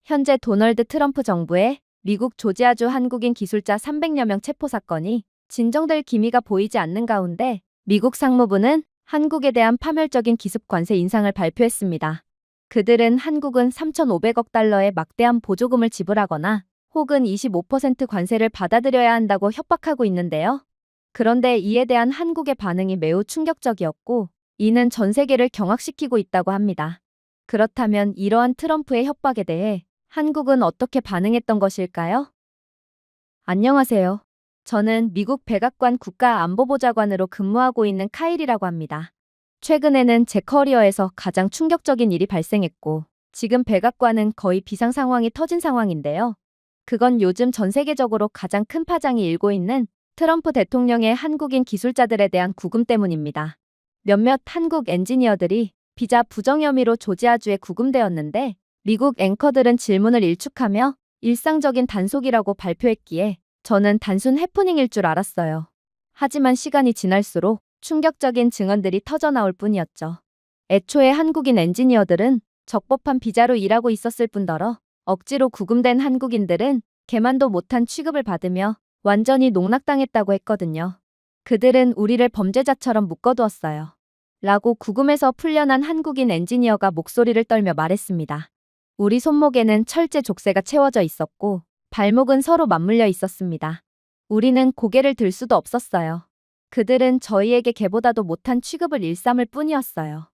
현재 도널드 트럼프 정부의 미국 조지아주 한국인 기술자 300여 명 체포 사건이 진정될 기미가 보이지 않는 가운데 미국 상무부는 한국에 대한 파멸적인 기습 관세 인상을 발표했습니다. 그들은 한국은 3,500억 달러의 막대한 보조금을 지불하거나 혹은 25% 관세를 받아들여야 한다고 협박하고 있는데요. 그런데 이에 대한 한국의 반응이 매우 충격적이었고 이는 전 세계를 경악시키고 있다고 합니다. 그렇다면 이러한 트럼프의 협박에 대해 한국은 어떻게 반응했던 것일까요? 안녕하세요. 저는 미국 백악관 국가안보보좌관으로 근무하고 있는 카일이라고 합니다. 최근에는 제 커리어에서 가장 충격적인 일이 발생했고 지금 백악관은 거의 비상 상황이 터진 상황인데요. 그건 요즘 전 세계적으로 가장 큰 파장이 일고 있는 트럼프 대통령의 한국인 기술자들에 대한 구금 때문입니다. 몇몇 한국 엔지니어들이 비자 부정 혐의로 조지아주에 구금되었는데 미국 앵커들은 질문을 일축하며 일상적인 단속이라고 발표했기에 저는 단순 해프닝일 줄 알았어요. 하지만 시간이 지날수록 충격적인 증언들이 터져나올 뿐이었죠. 애초에 한국인 엔지니어들은 적법한 비자로 일하고 있었을 뿐더러 억지로 구금된 한국인들은 개만도 못한 취급을 받으며 완전히 농락당했다고 했거든요. 그들은 우리를 범죄자처럼 묶어두었어요. 라고 구금에서 풀려난 한국인 엔지니어가 목소리를 떨며 말했습니다. 우리 손목에는 철제 족쇄가 채워져 있었고 발목은 서로 맞물려 있었습니다. 우리는 고개를 들 수도 없었어요. 그들은 저희에게 개보다도 못한 취급을 일삼을 뿐이었어요.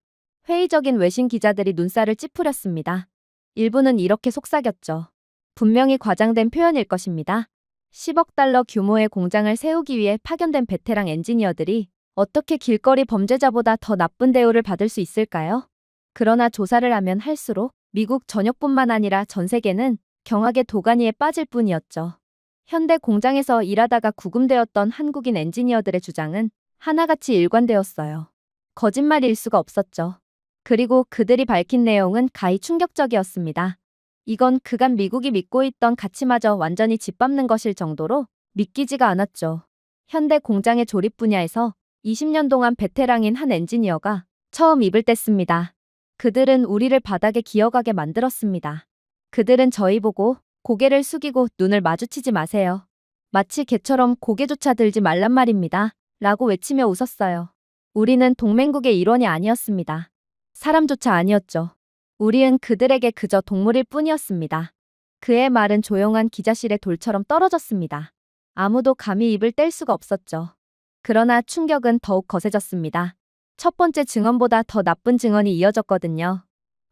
회의적인 외신 기자들이 눈살을 찌푸렸습니다. 일부는 이렇게 속삭였죠. 분명히 과장된 표현일 것입니다. 10억 달러 규모의 공장을 세우기 위해 파견된 베테랑 엔지니어들이 어떻게 길거리 범죄자보다 더 나쁜 대우를 받을 수 있을까요? 그러나 조사를 하면 할수록 미국 전역뿐만 아니라 전 세계는 경악의 도가니에 빠질 뿐이었죠. 현대 공장에서 일하다가 구금되었던 한국인 엔지니어들의 주장은 하나같이 일관되었어요. 거짓말일 수가 없었죠. 그리고 그들이 밝힌 내용은 가히 충격적이었습니다. 이건 그간 미국이 믿고 있던 가치마저 완전히 짓밟는 것일 정도로 믿기지가 않았죠. 현대 공장의 조립 분야에서 20년 동안 베테랑인 한 엔지니어가 처음 입을 뗐습니다. 그들은 우리를 바닥에 기어가게 만들었습니다. 그들은 저희 보고 고개를 숙이고 눈을 마주치지 마세요. 마치 개처럼 고개조차 들지 말란 말입니다. 라고 외치며 웃었어요. 우리는 동맹국의 일원이 아니었습니다. 사람조차 아니었죠. 우리는 그들에게 그저 동물일 뿐이었습니다. 그의 말은 조용한 기자실의 돌처럼 떨어졌습니다. 아무도 감히 입을 뗄 수가 없었죠. 그러나 충격은 더욱 거세졌습니다. 첫 번째 증언보다 더 나쁜 증언이 이어졌거든요.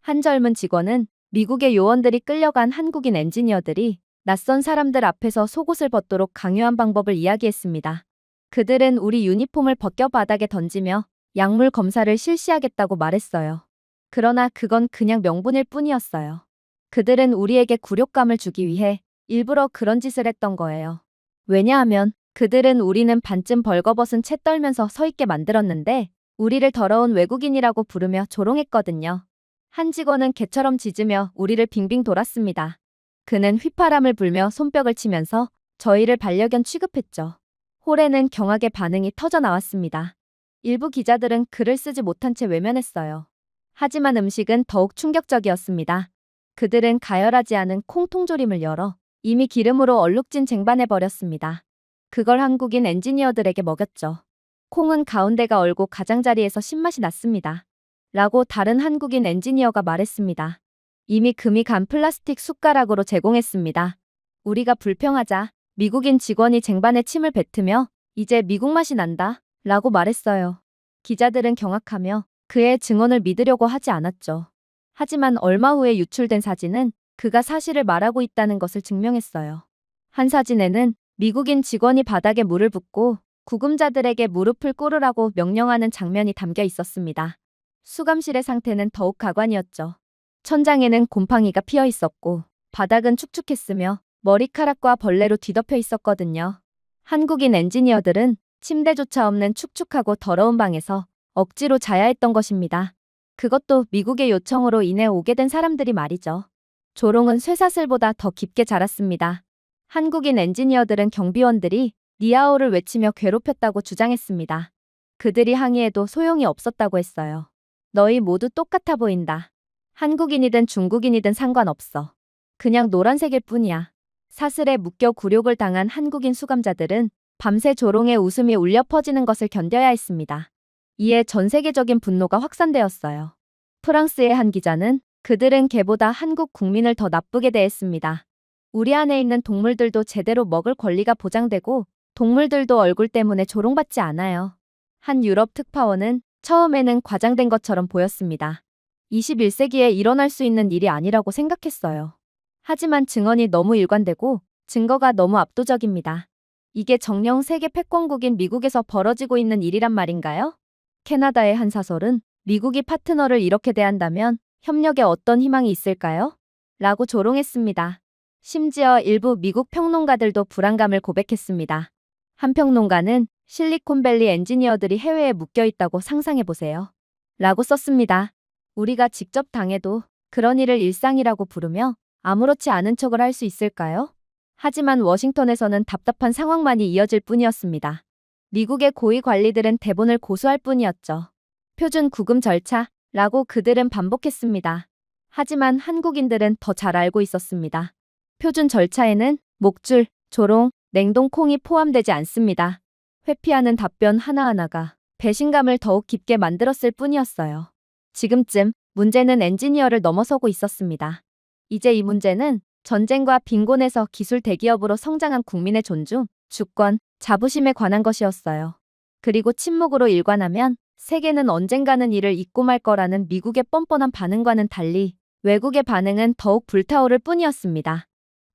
한 젊은 직원은 미국의 요원들이 끌려간 한국인 엔지니어들이 낯선 사람들 앞에서 속옷을 벗도록 강요한 방법을 이야기했습니다. 그들은 우리 유니폼을 벗겨 바닥에 던지며 약물 검사를 실시하겠다고 말했어요. 그러나 그건 그냥 명분일 뿐이었어요. 그들은 우리에게 굴욕감을 주기 위해 일부러 그런 짓을 했던 거예요. 왜냐하면 그들은 우리는 반쯤 벌거벗은 채 떨면서 서 있게 만들었는데 우리를 더러운 외국인이라고 부르며 조롱했거든요. 한 직원은 개처럼 짖으며 우리를 빙빙 돌았습니다. 그는 휘파람을 불며 손뼉을 치면서 저희를 반려견 취급했죠. 홀에는 경악의 반응이 터져 나왔습니다. 일부 기자들은 글을 쓰지 못한 채 외면했어요. 하지만 음식은 더욱 충격적이었습니다. 그들은 가열하지 않은 콩 통조림을 열어 이미 기름으로 얼룩진 쟁반에 버렸습니다. 그걸 한국인 엔지니어들에게 먹였죠. 콩은 가운데가 얼고 가장자리에서 신맛이 났습니다. 라고 다른 한국인 엔지니어가 말했습니다. 이미 금이 간 플라스틱 숟가락으로 제공했습니다. 우리가 불평하자 미국인 직원이 쟁반에 침을 뱉으며 이제 미국 맛이 난다 라고 말했어요. 기자들은 경악하며 그의 증언을 믿으려고 하지 않았죠. 하지만 얼마 후에 유출된 사진은 그가 사실을 말하고 있다는 것을 증명했어요. 한 사진에는 미국인 직원이 바닥에 물을 붓고 구금자들에게 무릎을 꿇으라고 명령하는 장면이 담겨 있었습니다. 수감실의 상태는 더욱 가관이었죠. 천장에는 곰팡이가 피어 있었고 바닥은 축축했으며 머리카락과 벌레로 뒤덮여 있었거든요. 한국인 엔지니어들은 침대조차 없는 축축하고 더러운 방에서 억지로 자야 했던 것입니다. 그것도 미국의 요청으로 인해 오게 된 사람들이 말이죠. 조롱은 쇠사슬보다 더 깊게 자랐습니다. 한국인 엔지니어들은 경비원들이 니아오를 외치며 괴롭혔다고 주장했습니다. 그들이 항의해도 소용이 없었다고 했어요. 너희 모두 똑같아 보인다. 한국인이든 중국인이든 상관없어. 그냥 노란색일 뿐이야. 사슬에 묶여 굴욕을 당한 한국인 수감자들은 밤새 조롱의 웃음이 울려 퍼지는 것을 견뎌야 했습니다. 이에 전 세계적인 분노가 확산되었어요. 프랑스의 한 기자는 그들은 개보다 한국 국민을 더 나쁘게 대했습니다. 우리 안에 있는 동물들도 제대로 먹을 권리가 보장되고 동물들도 얼굴 때문에 조롱받지 않아요. 한 유럽 특파원은 처음에는 과장된 것처럼 보였습니다. 21세기에 일어날 수 있는 일이 아니라고 생각했어요. 하지만 증언이 너무 일관되고 증거가 너무 압도적입니다. 이게 정녕 세계 패권국인 미국에서 벌어지고 있는 일이란 말인가요? 캐나다의 한 사설은 미국이 파트너를 이렇게 대한다면 협력에 어떤 희망이 있을까요? 라고 조롱했습니다. 심지어 일부 미국 평론가들도 불안감을 고백했습니다. 한 평론가는 실리콘밸리 엔지니어들이 해외에 묶여 있다고 상상해보세요. 라고 썼습니다. 우리가 직접 당해도 그런 일을 일상이라고 부르며 아무렇지 않은 척을 할 수 있을까요? 하지만 워싱턴에서는 답답한 상황만이 이어질 뿐이었습니다. 미국의 고위 관리들은 대본을 고수할 뿐이었죠. 표준 구금 절차라고 그들은 반복했습니다. 하지만 한국인들은 더 잘 알고 있었습니다. 표준 절차에는 목줄, 조롱, 냉동콩이 포함되지 않습니다. 회피하는 답변 하나하나가 배신감을 더욱 깊게 만들었을 뿐이었어요. 지금쯤 문제는 엔지니어를 넘어서고 있었습니다. 이제 이 문제는 전쟁과 빈곤에서 기술 대기업으로 성장한 국민의 존중, 주권, 자부심에 관한 것이었어요. 그리고 침묵으로 일관하면 세계는 언젠가는 이를 잊고 말 거라는 미국의 뻔뻔한 반응과는 달리 외국의 반응은 더욱 불타오를 뿐이었습니다.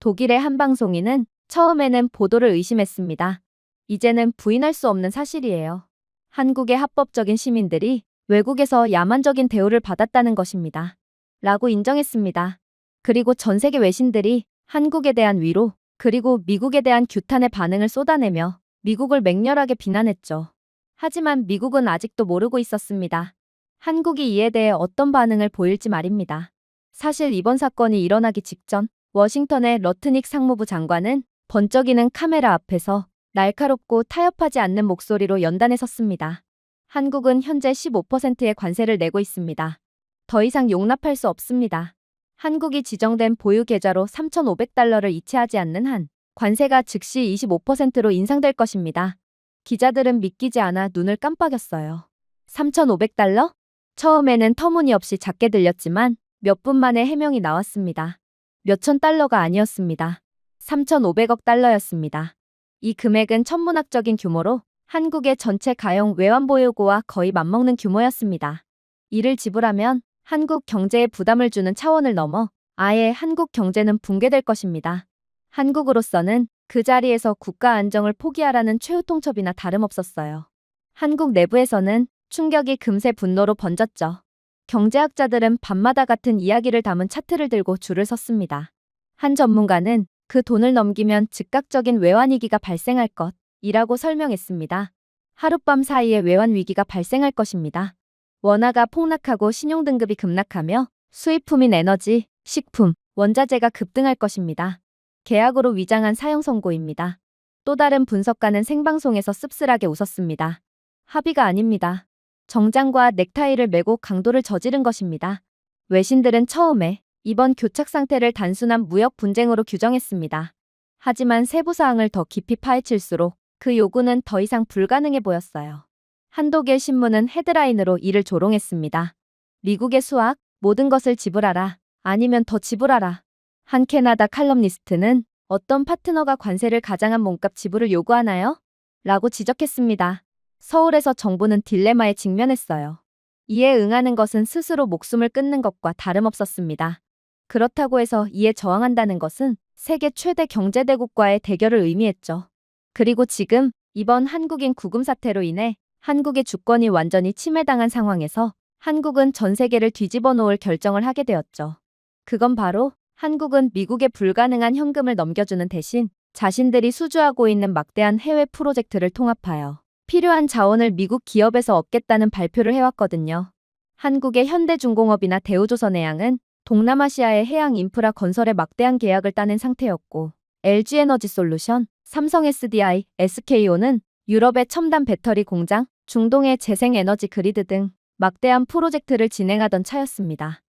독일의 한 방송인은 처음에는 보도를 의심했습니다. 이제는 부인할 수 없는 사실이에요. 한국의 합법적인 시민들이 외국에서 야만적인 대우를 받았다는 것입니다. 라고 인정했습니다. 그리고 전 세계 외신들이 한국에 대한 위로, 그리고 미국에 대한 규탄의 반응을 쏟아내며 미국을 맹렬하게 비난했죠. 하지만 미국은 아직도 모르고 있었습니다. 한국이 이에 대해 어떤 반응을 보일지 말입니다. 사실 이번 사건이 일어나기 직전 워싱턴의 러트닉 상무부 장관은 번쩍이는 카메라 앞에서 날카롭고 타협하지 않는 목소리로 연단에 섰습니다. 한국은 현재 15%의 관세를 내고 있습니다. 더 이상 용납할 수 없습니다. 한국이 지정된 보유 계좌로 3,500달러를 이체하지 않는 한 관세가 즉시 25%로 인상될 것입니다. 기자들은 믿기지 않아 눈을 깜빡였어요. 3,500달러? 처음에는 터무니없이 작게 들렸지만 몇 분 만에 해명이 나왔습니다. 몇천 달러가 아니었습니다. 3,500억 달러였습니다. 이 금액은 천문학적인 규모로 한국의 전체 가용 외환보유고와 거의 맞먹는 규모였습니다. 이를 지불하면 한국 경제에 부담을 주는 차원을 넘어 아예 한국 경제는 붕괴될 것입니다. 한국으로서는 그 자리에서 국가 안정을 포기하라는 최후 통첩이나 다름없었어요. 한국 내부에서는 충격이 금세 분노로 번졌죠. 경제학자들은 밤마다 같은 이야기를 담은 차트를 들고 줄을 섰습니다. 한 전문가는 그 돈을 넘기면 즉각적인 외환위기가 발생할 것이라고 설명했습니다. 하룻밤 사이에 외환위기가 발생할 것입니다. 원화가 폭락하고 신용등급이 급락하며 수입품인 에너지, 식품, 원자재가 급등할 것입니다. 계약으로 위장한 사형 선고입니다. 또 다른 분석가는 생방송에서 씁쓸하게 웃었습니다. 합의가 아닙니다. 정장과 넥타이를 메고 강도를 저지른 것입니다. 외신들은 처음에 이번 교착 상태를 단순한 무역 분쟁으로 규정했습니다. 하지만 세부 사항을 더 깊이 파헤칠수록 그 요구는 더 이상 불가능해 보였어요. 한 독일 신문은 헤드라인으로 이를 조롱했습니다. 미국의 수학, 모든 것을 지불하라. 아니면 더 지불하라. 한 캐나다 칼럼니스트는 어떤 파트너가 관세를 가장한 몸값 지불을 요구하나요? 라고 지적했습니다. 서울에서 정부는 딜레마에 직면했어요. 이에 응하는 것은 스스로 목숨을 끊는 것과 다름없었습니다. 그렇다고 해서 이에 저항한다는 것은 세계 최대 경제대국과의 대결을 의미했죠. 그리고 지금 이번 한국인 구금 사태로 인해 한국의 주권이 완전히 침해당한 상황에서 한국은 전 세계를 뒤집어 놓을 결정을 하게 되었죠. 그건 바로 한국은 미국에 불가능한 현금을 넘겨주는 대신 자신들이 수주하고 있는 막대한 해외 프로젝트를 통합하여 필요한 자원을 미국 기업에서 얻겠다는 발표를 해왔거든요. 한국의 현대중공업이나 대우조선해양은 동남아시아의 해양 인프라 건설에 막대한 계약을 따낸 상태였고 LG에너지솔루션, 삼성 SDI, SKO는 유럽의 첨단 배터리 공장, 중동의 재생에너지 그리드 등 막대한 프로젝트를 진행하던 차였습니다.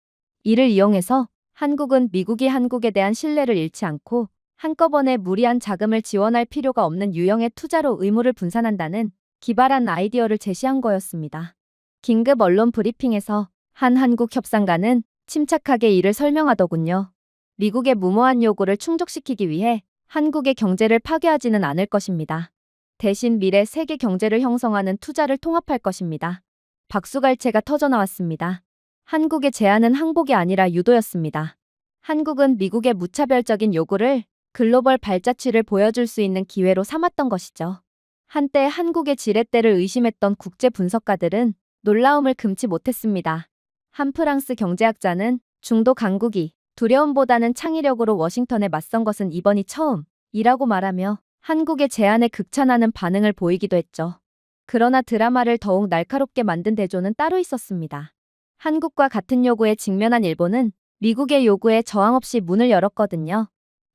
이를 이용해서 한국은 미국이 한국에 대한 신뢰를 잃지 않고 한꺼번에 무리한 자금을 지원할 필요가 없는 유형의 투자로 의무를 분산한다는 기발한 아이디어를 제시한 거였습니다. 긴급 언론 브리핑에서 한 한국 협상가는 침착하게 이를 설명하더군요. 미국의 무모한 요구를 충족시키기 위해 한국의 경제를 파괴하지는 않을 것입니다. 대신 미래 세계 경제를 형성하는 투자를 통합할 것입니다. 박수갈채가 터져나왔습니다. 한국의 제안은 항복이 아니라 유도였습니다. 한국은 미국의 무차별적인 요구를 글로벌 발자취를 보여줄 수 있는 기회로 삼았던 것이죠. 한때 한국의 지렛대를 의심했던 국제 분석가들은 놀라움을 금치 못했습니다. 한 프랑스 경제학자는 중도 강국이 두려움보다는 창의력으로 워싱턴에 맞선 것은 이번이 처음이라고 말하며 한국의 제안에 극찬하는 반응을 보이기도 했죠. 그러나 드라마를 더욱 날카롭게 만든 대조는 따로 있었습니다. 한국과 같은 요구에 직면한 일본은 미국의 요구에 저항 없이 문을 열었거든요.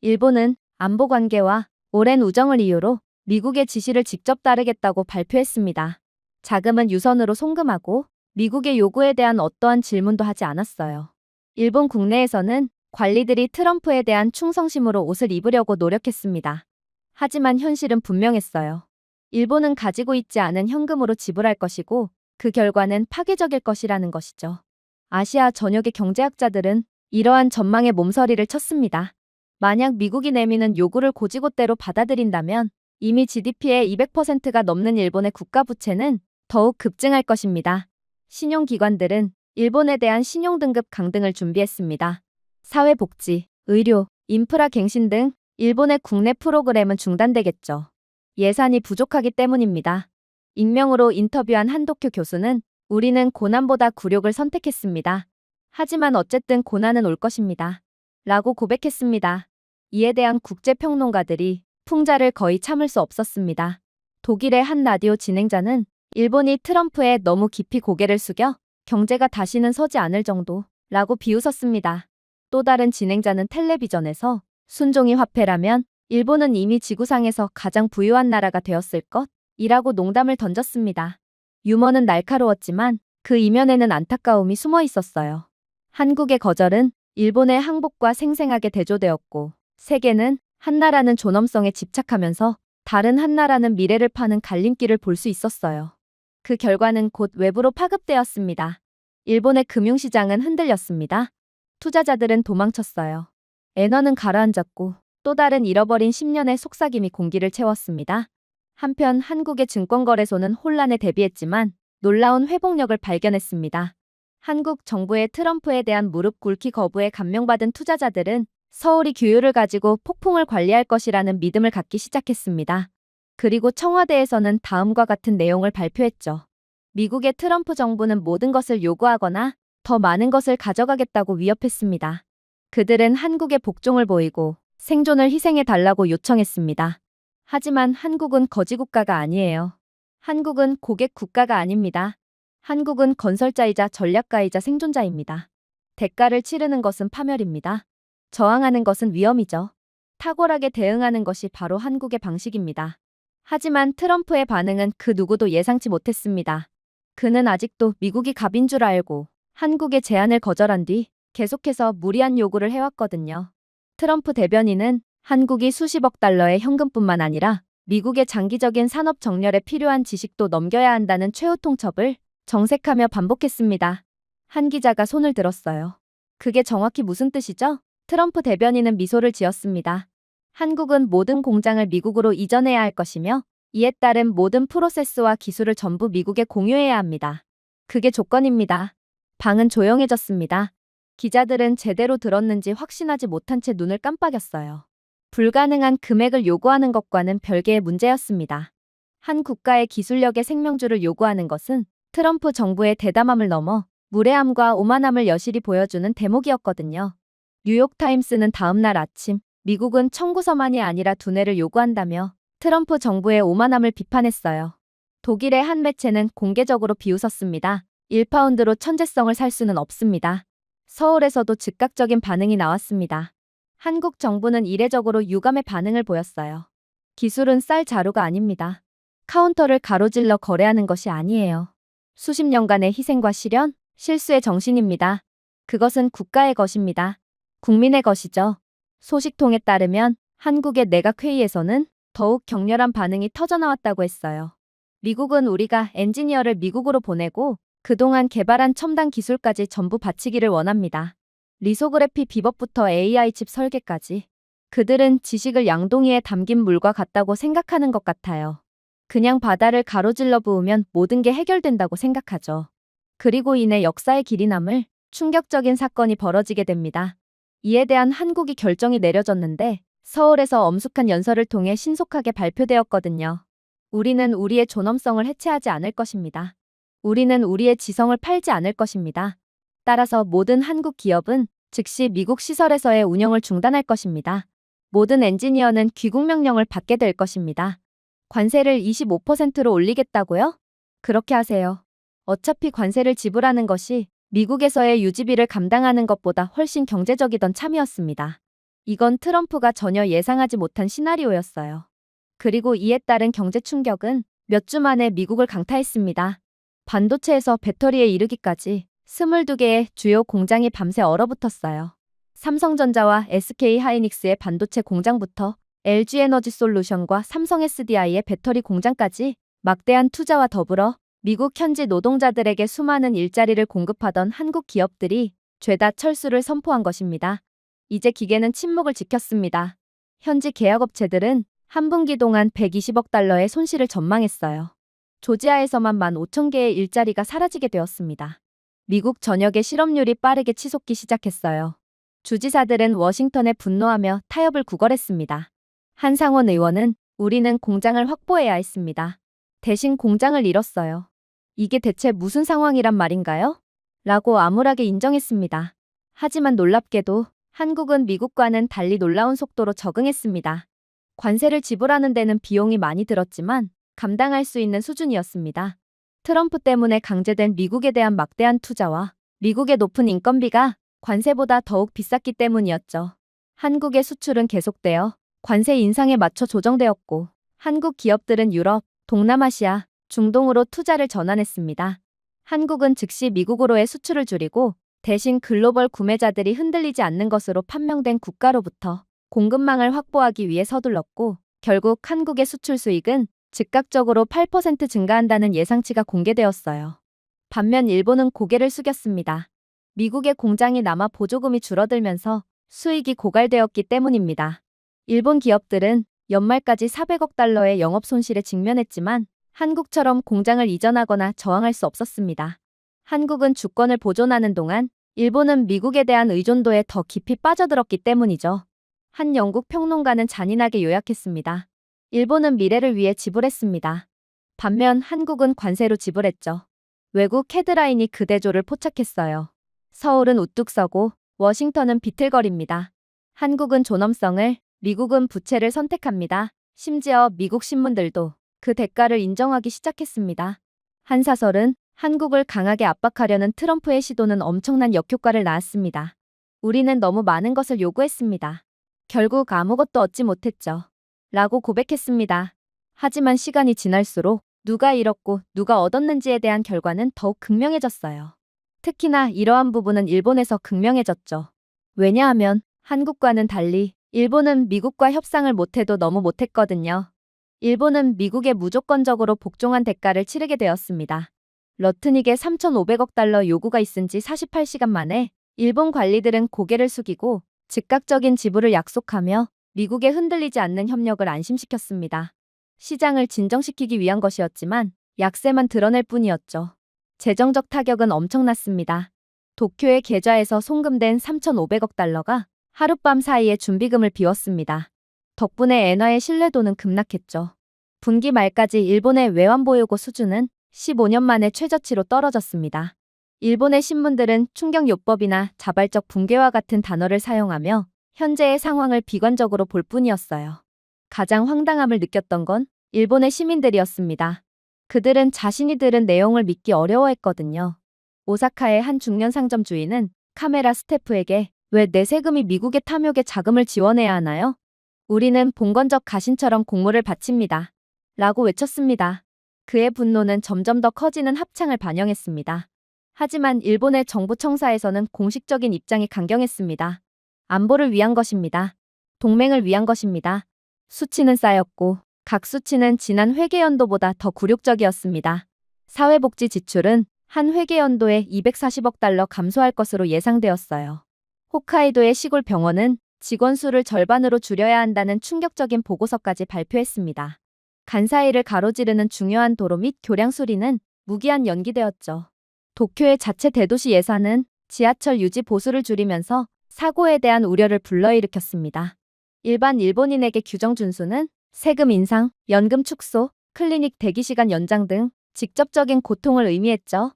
일본은 안보 관계와 오랜 우정을 이유로 미국의 지시를 직접 따르겠다고 발표했습니다. 자금은 유선으로 송금하고 미국의 요구에 대한 어떠한 질문도 하지 않았어요. 일본 국내에서는 관리들이 트럼프에 대한 충성심으로 옷을 입으려고 노력했습니다. 하지만 현실은 분명했어요. 일본은 가지고 있지 않은 현금으로 지불할 것이고 그 결과는 파괴적일 것이라는 것이죠. 아시아 전역의 경제학자들은 이러한 전망에 몸서리를 쳤습니다. 만약 미국이 내미는 요구를 고지고대로 받아들인다면 이미 GDP의 200%가 넘는 일본의 국가부채는 더욱 급증할 것입니다. 신용기관들은 일본에 대한 신용등급 강등을 준비했습니다. 사회복지, 의료, 인프라 갱신 등 일본의 국내 프로그램은 중단되겠죠. 예산이 부족하기 때문입니다. 익명으로 인터뷰한 한덕규 교수는 우리는 고난보다 굴욕을 선택했습니다. 하지만 어쨌든 고난은 올 것입니다. 라고 고백했습니다. 이에 대한 국제평론가들이 풍자를 거의 참을 수 없었습니다. 독일의 한 라디오 진행자는 일본이 트럼프에 너무 깊이 고개를 숙여 경제가 다시는 서지 않을 정도라고 비웃었습니다. 또 다른 진행자는 텔레비전에서 순종이 화폐라면 일본은 이미 지구상에서 가장 부유한 나라가 되었을 것이라고 농담을 던졌습니다. 유머는 날카로웠지만 그 이면에는 안타까움이 숨어 있었어요. 한국의 거절은 일본의 항복과 생생하게 대조되었고 세계는 한나라는 존엄성에 집착하면서 다른 한나라는 미래를 파는 갈림길을 볼 수 있었어요. 그 결과는 곧 외부로 파급되었습니다. 일본의 금융시장은 흔들렸습니다. 투자자들은 도망쳤어요. 엔화는 가라앉았고 또 다른 잃어버린 10년의 속삭임이 공기를 채웠습니다. 한편 한국의 증권거래소는 혼란에 대비했지만 놀라운 회복력을 발견했습니다. 한국 정부의 트럼프에 대한 무릎 꿇기 거부에 감명받은 투자자들은 서울이 규율을 가지고 폭풍을 관리할 것이라는 믿음을 갖기 시작했습니다. 그리고 청와대에서는 다음과 같은 내용을 발표했죠. 미국의 트럼프 정부는 모든 것을 요구하거나 더 많은 것을 가져가겠다고 위협했습니다. 그들은 한국에 복종을 보이고 생존을 희생해달라고 요청했습니다. 하지만 한국은 거지국가가 아니에요. 한국은 고객 국가가 아닙니다. 한국은 건설자이자 전략가이자 생존자입니다. 대가를 치르는 것은 파멸입니다. 저항하는 것은 위험이죠. 탁월하게 대응하는 것이 바로 한국의 방식입니다. 하지만 트럼프의 반응은 그 누구도 예상치 못했습니다. 그는 아직도 미국이 갑인 줄 알고 한국의 제안을 거절한 뒤 계속해서 무리한 요구를 해왔거든요. 트럼프 대변인은 한국이 수십억 달러의 현금뿐만 아니라 미국의 장기적인 산업 정렬에 필요한 지식도 넘겨야 한다는 최후 통첩을 정색하며 반복했습니다. 한 기자가 손을 들었어요. 그게 정확히 무슨 뜻이죠? 트럼프 대변인은 미소를 지었습니다. 한국은 모든 공장을 미국으로 이전해야 할 것이며 이에 따른 모든 프로세스와 기술을 전부 미국에 공유해야 합니다. 그게 조건입니다. 방은 조용해졌습니다. 기자들은 제대로 들었는지 확신하지 못한 채 눈을 깜빡였어요. 불가능한 금액을 요구하는 것과는 별개의 문제였습니다. 한 국가의 기술력의 생명줄을 요구하는 것은 트럼프 정부의 대담함을 넘어 무례함과 오만함을 여실히 보여주는 대목이었거든요. 뉴욕타임스는 다음 날 아침 미국은 청구서만이 아니라 두뇌를 요구한다며 트럼프 정부의 오만함을 비판했어요. 독일의 한 매체는 공개적으로 비웃었습니다. 1파운드로 천재성을 살 수는 없습니다. 서울에서도 즉각적인 반응이 나왔습니다. 한국 정부는 이례적으로 유감의 반응을 보였어요. 기술은 쌀 자루가 아닙니다. 카운터를 가로질러 거래하는 것이 아니에요. 수십 년간의 희생과 시련, 실수의 정신입니다. 그것은 국가의 것입니다. 국민의 것이죠. 소식통에 따르면 한국의 내각회의에서는 더욱 격렬한 반응이 터져나왔다고 했어요. 미국은 우리가 엔지니어를 미국으로 보내고 그동안 개발한 첨단 기술까지 전부 바치기를 원합니다. 리소그래피 비법부터 AI 칩 설계까지. 그들은 지식을 양동이에 담긴 물과 같다고 생각하는 것 같아요. 그냥 바다를 가로질러 부으면 모든 게 해결된다고 생각하죠. 그리고 이내 역사의 길이 남을 충격적인 사건이 벌어지게 됩니다. 이에 대한 한국이 결정이 내려졌는데 서울에서 엄숙한 연설을 통해 신속하게 발표되었거든요. 우리는 우리의 존엄성을 해체하지 않을 것입니다. 우리는 우리의 지성을 팔지 않을 것입니다. 따라서 모든 한국 기업은 즉시 미국 시설에서의 운영을 중단할 것입니다. 모든 엔지니어는 귀국 명령을 받게 될 것입니다. 관세를 25%로 올리겠다고요? 그렇게 하세요. 어차피 관세를 지불하는 것이 미국에서의 유지비를 감당하는 것보다 훨씬 경제적이던 참이었습니다. 이건 트럼프가 전혀 예상하지 못한 시나리오였어요. 그리고 이에 따른 경제 충격은 몇 주 만에 미국을 강타했습니다. 반도체에서 배터리에 이르기까지 22개의 주요 공장이 밤새 얼어붙었어요. 삼성전자와 SK하이닉스의 반도체 공장부터 LG에너지솔루션과 삼성 SDI의 배터리 공장까지 막대한 투자와 더불어 미국 현지 노동자들에게 수많은 일자리를 공급하던 한국 기업들이 죄다 철수를 선포한 것입니다. 이제 기계는 침묵을 지켰습니다. 현지 계약업체들은 한 분기 동안 120억 달러의 손실을 전망했어요. 조지아에서만 15,000개의 일자리가 사라지게 되었습니다. 미국 전역의 실업률이 빠르게 치솟기 시작했어요. 주지사들은 워싱턴에 분노하며 타협을 구걸했습니다. 한상원 의원은 우리는 공장을 확보해야 했습니다. 대신 공장을 잃었어요. 이게 대체 무슨 상황이란 말인가요? 라고 암울하게 인정했습니다. 하지만 놀랍게도 한국은 미국과는 달리 놀라운 속도로 적응했습니다. 관세를 지불하는 데는 비용이 많이 들었지만 감당할 수 있는 수준이었습니다. 트럼프 때문에 강제된 미국에 대한 막대한 투자와 미국의 높은 인건비가 관세보다 더욱 비쌌기 때문이었죠. 한국의 수출은 계속되어 관세 인상에 맞춰 조정되었고 한국 기업들은 유럽, 동남아시아, 중동으로 투자를 전환했습니다. 한국은 즉시 미국으로의 수출을 줄이고 대신 글로벌 구매자들이 흔들리지 않는 것으로 판명된 국가로부터 공급망을 확보하기 위해 서둘렀고 결국 한국의 수출 수익은 즉각적으로 8% 증가한다는 예상치가 공개되었어요. 반면 일본은 고개를 숙였습니다. 미국의 공장이 남아 보조금이 줄어들면서 수익이 고갈되었기 때문입니다. 일본 기업들은 연말까지 400억 달러의 영업 손실에 직면했지만 한국처럼 공장을 이전하거나 저항할 수 없었습니다. 한국은 주권을 보존하는 동안 일본은 미국에 대한 의존도에 더 깊이 빠져들었기 때문이죠. 한 영국 평론가는 잔인하게 요약했습니다. 일본은 미래를 위해 지불했습니다. 반면 한국은 관세로 지불했죠. 외국 헤드라인이 그 대조를 포착했어요. 서울은 우뚝 서고 워싱턴은 비틀거립니다. 한국은 존엄성을, 미국은 부채를 선택합니다. 심지어 미국 신문들도 그 대가를 인정하기 시작했습니다. 한사설은 한국을 강하게 압박하려는 트럼프의 시도는 엄청난 역효과를 낳았습니다. 우리는 너무 많은 것을 요구했습니다. 결국 아무것도 얻지 못했죠. 라고 고백했습니다. 하지만 시간이 지날수록 누가 잃었고 누가 얻었는지에 대한 결과는 더욱 극명해졌어요. 특히나 이러한 부분은 일본에서 극명해졌죠. 왜냐하면 한국과는 달리 일본은 미국과 협상을 못해도 너무 못했거든요. 일본은 미국에 무조건적으로 복종한 대가를 치르게 되었습니다. 러트닉의 3,500억 달러 요구가 있은 지 48시간 만에 일본 관리들은 고개를 숙이고 즉각적인 지불을 약속하며 미국에 흔들리지 않는 협력을 안심시켰습니다. 시장을 진정시키기 위한 것이었지만 약세만 드러낼 뿐이었죠. 재정적 타격은 엄청났습니다. 도쿄의 계좌에서 송금된 3,500억 달러가 하룻밤 사이에 준비금을 비웠습니다. 덕분에 엔화의 신뢰도는 급락했죠. 분기 말까지 일본의 외환보유고 수준은 15년 만에 최저치로 떨어졌습니다. 일본의 신문들은 충격요법이나 자발적 붕괴와 같은 단어를 사용하며 현재의 상황을 비관적으로 볼 뿐이었어요. 가장 황당함을 느꼈던 건 일본의 시민들이었습니다. 그들은 자신이 들은 내용을 믿기 어려워했거든요. 오사카의 한 중년 상점 주인은 카메라 스태프에게 왜 내 세금이 미국의 탐욕에 자금을 지원해야 하나요? 우리는 봉건적 가신처럼 공물을 바칩니다. 라고 외쳤습니다. 그의 분노는 점점 더 커지는 합창을 반영했습니다. 하지만 일본의 정부 청사에서는 공식적인 입장이 강경했습니다. 안보를 위한 것입니다. 동맹을 위한 것입니다. 수치는 쌓였고 각 수치는 지난 회계연도보다 더 굴욕적이었습니다. 사회복지 지출은 한 회계연도에 240억 달러 감소할 것으로 예상되었어요. 홋카이도의 시골 병원은 직원 수를 절반으로 줄여야 한다는 충격적인 보고서까지 발표했습니다. 간사이를 가로지르는 중요한 도로 및 교량 수리는 무기한 연기되었죠. 도쿄의 자체 대도시 예산은 지하철 유지 보수를 줄이면서 사고에 대한 우려를 불러일으켰습니다. 일반 일본인에게 규정 준수는 세금 인상, 연금 축소, 클리닉 대기시간 연장 등 직접적인 고통을 의미했죠.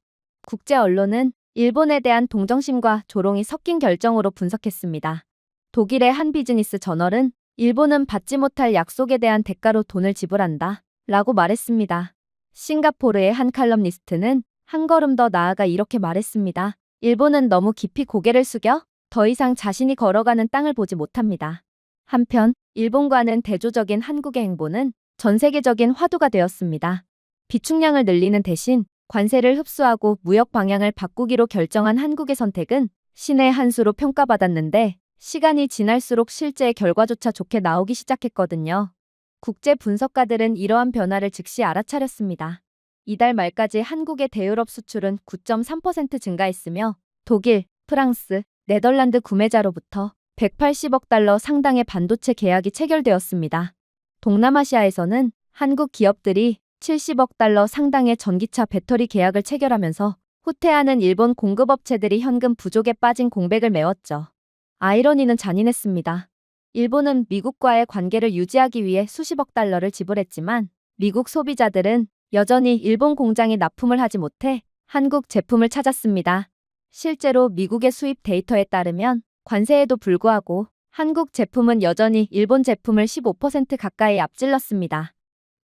국제 언론은 일본에 대한 동정심과 조롱이 섞인 결정으로 분석했습니다. 독일의 한 비즈니스 저널은 일본은 받지 못할 약속에 대한 대가로 돈을 지불한다 라고 말했습니다. 싱가포르의 한 칼럼니스트는 한 걸음 더 나아가 이렇게 말했습니다. 일본은 너무 깊이 고개를 숙여 더 이상 자신이 걸어가는 땅을 보지 못합니다. 한편 일본과는 대조적인 한국의 행보는 전 세계적인 화두가 되었습니다. 비축량을 늘리는 대신 관세를 흡수하고 무역 방향을 바꾸기로 결정한 한국의 선택은 신의 한 수로 평가받았는데 시간이 지날수록 실제의 결과조차 좋게 나오기 시작했거든요. 국제 분석가들은 이러한 변화를 즉시 알아차렸습니다. 이달 말까지 한국의 대유럽 수출은 9.3% 증가했으며 독일, 프랑스, 네덜란드 구매자로부터 180억 달러 상당의 반도체 계약이 체결되었습니다. 동남아시아에서는 한국 기업들이 70억 달러 상당의 전기차 배터리 계약을 체결하면서 후퇴하는 일본 공급업체들이 현금 부족에 빠진 공백을 메웠죠. 아이러니는 잔인했습니다. 일본은 미국과의 관계를 유지하기 위해 수십억 달러를 지불했지만 미국 소비자들은 여전히 일본 공장이 납품을 하지 못해 한국 제품을 찾았습니다. 실제로 미국의 수입 데이터에 따르면 관세에도 불구하고 한국 제품은 여전히 일본 제품을 15% 가까이 앞질렀습니다.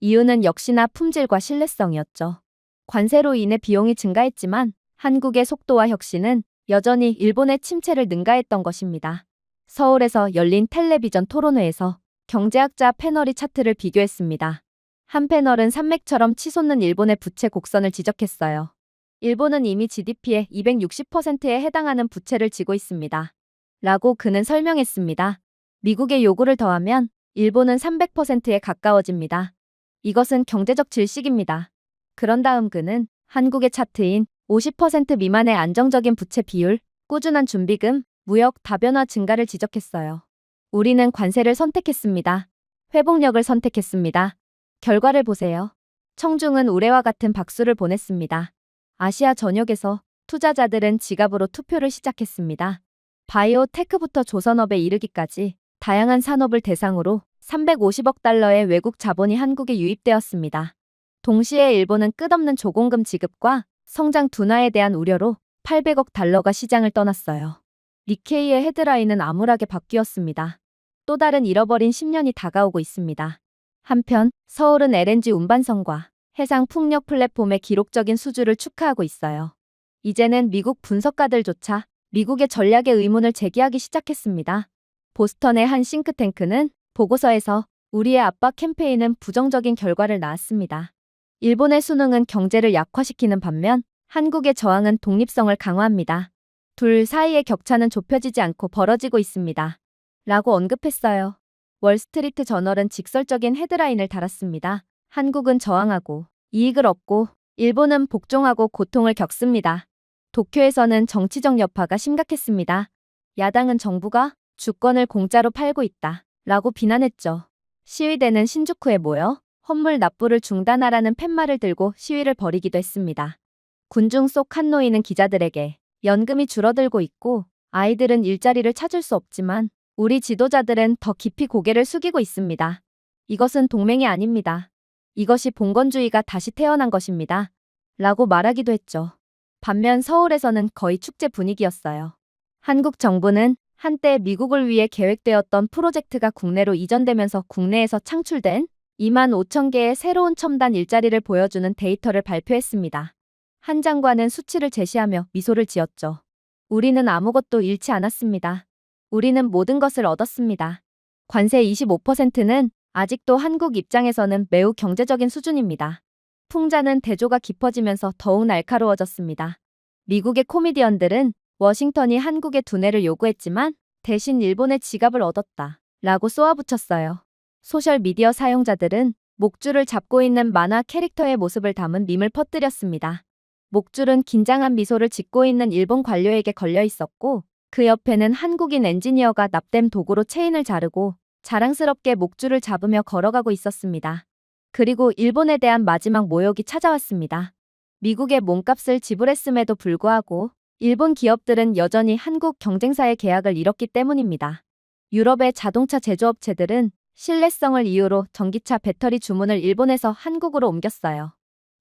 이유는 역시나 품질과 신뢰성이었죠. 관세로 인해 비용이 증가했지만 한국의 속도와 혁신은 여전히 일본의 침체를 능가했던 것입니다. 서울에서 열린 텔레비전 토론회에서 경제학자 패널이 차트를 비교했습니다. 한 패널은 산맥처럼 치솟는 일본의 부채 곡선을 지적했어요. 일본은 이미 GDP의 260%에 해당하는 부채를 지고 있습니다. 라고 그는 설명했습니다. 미국의 요구를 더하면 일본은 300%에 가까워집니다. 이것은 경제적 질식입니다. 그런 다음 그는 한국의 차트인 50% 미만의 안정적인 부채 비율, 꾸준한 준비금, 무역 다변화 증가를 지적했어요. 우리는 관세를 선택했습니다. 회복력을 선택했습니다. 결과를 보세요. 청중은 우레와 같은 박수를 보냈습니다. 아시아 전역에서 투자자들은 지갑으로 투표를 시작했습니다. 바이오 테크부터 조선업에 이르기까지 다양한 산업을 대상으로 350억 달러의 외국 자본이 한국에 유입되었습니다. 동시에 일본은 끝없는 조공금 지급과 성장 둔화에 대한 우려로 800억 달러가 시장을 떠났어요. 니케이의 헤드라인은 암울하게 바뀌었습니다. 또 다른 잃어버린 10년이 다가오고 있습니다. 한편 서울은 LNG 운반선과 해상 풍력 플랫폼의 기록적인 수주를 축하하고 있어요. 이제는 미국 분석가들조차 미국의 전략에 의문을 제기하기 시작했습니다. 보스턴의 한 싱크탱크는 보고서에서 우리의 압박 캠페인은 부정적인 결과를 낳았습니다. 일본의 수능은 경제를 약화시키는 반면 한국의 저항은 독립성을 강화합니다. 둘 사이의 격차는 좁혀지지 않고 벌어지고 있습니다. 라고 언급했어요. 월스트리트 저널은 직설적인 헤드라인을 달았습니다. 한국은 저항하고 이익을 얻고 일본은 복종하고 고통을 겪습니다. 도쿄에서는 정치적 여파가 심각했습니다. 야당은 정부가 주권을 공짜로 팔고 있다 라고 비난했죠. 시위대는 신주쿠에 모여 헌물 납부를 중단하라는 팻말을 들고 시위를 벌이기도 했습니다. 군중 속 한 노인은 기자들에게 연금이 줄어들고 있고 아이들은 일자리를 찾을 수 없지만 우리 지도자들은 더 깊이 고개를 숙이고 있습니다. 이것은 동맹이 아닙니다. 이것이 봉건주의가 다시 태어난 것입니다. 라고 말하기도 했죠. 반면 서울에서는 거의 축제 분위기였어요. 한국 정부는 한때 미국을 위해 계획되었던 프로젝트가 국내로 이전되면서 국내에서 창출된 2만 5천 개의 새로운 첨단 일자리를 보여주는 데이터를 발표했습니다. 한 장관은 수치를 제시하며 미소를 지었죠. 우리는 아무것도 잃지 않았습니다. 우리는 모든 것을 얻었습니다. 관세 25%는 아직도 한국 입장에서는 매우 경제적인 수준입니다. 풍자는 대조가 깊어지면서 더욱 날카로워졌습니다. 미국의 코미디언들은 워싱턴이 한국의 두뇌를 요구했지만 대신 일본의 지갑을 얻었다. 라고 쏘아붙였어요. 소셜미디어 사용자들은 목줄을 잡고 있는 만화 캐릭터의 모습을 담은 밈을 퍼뜨렸습니다. 목줄은 긴장한 미소를 짓고 있는 일본 관료에게 걸려 있었고 그 옆에는 한국인 엔지니어가 납땜 도구로 체인을 자르고 자랑스럽게 목줄을 잡으며 걸어가고 있었습니다. 그리고 일본에 대한 마지막 모욕이 찾아왔습니다. 미국의 몸값을 지불했음에도 불구하고 일본 기업들은 여전히 한국 경쟁사의 계약을 잃었기 때문입니다. 유럽의 자동차 제조업체들은 신뢰성을 이유로 전기차 배터리 주문을 일본에서 한국으로 옮겼어요.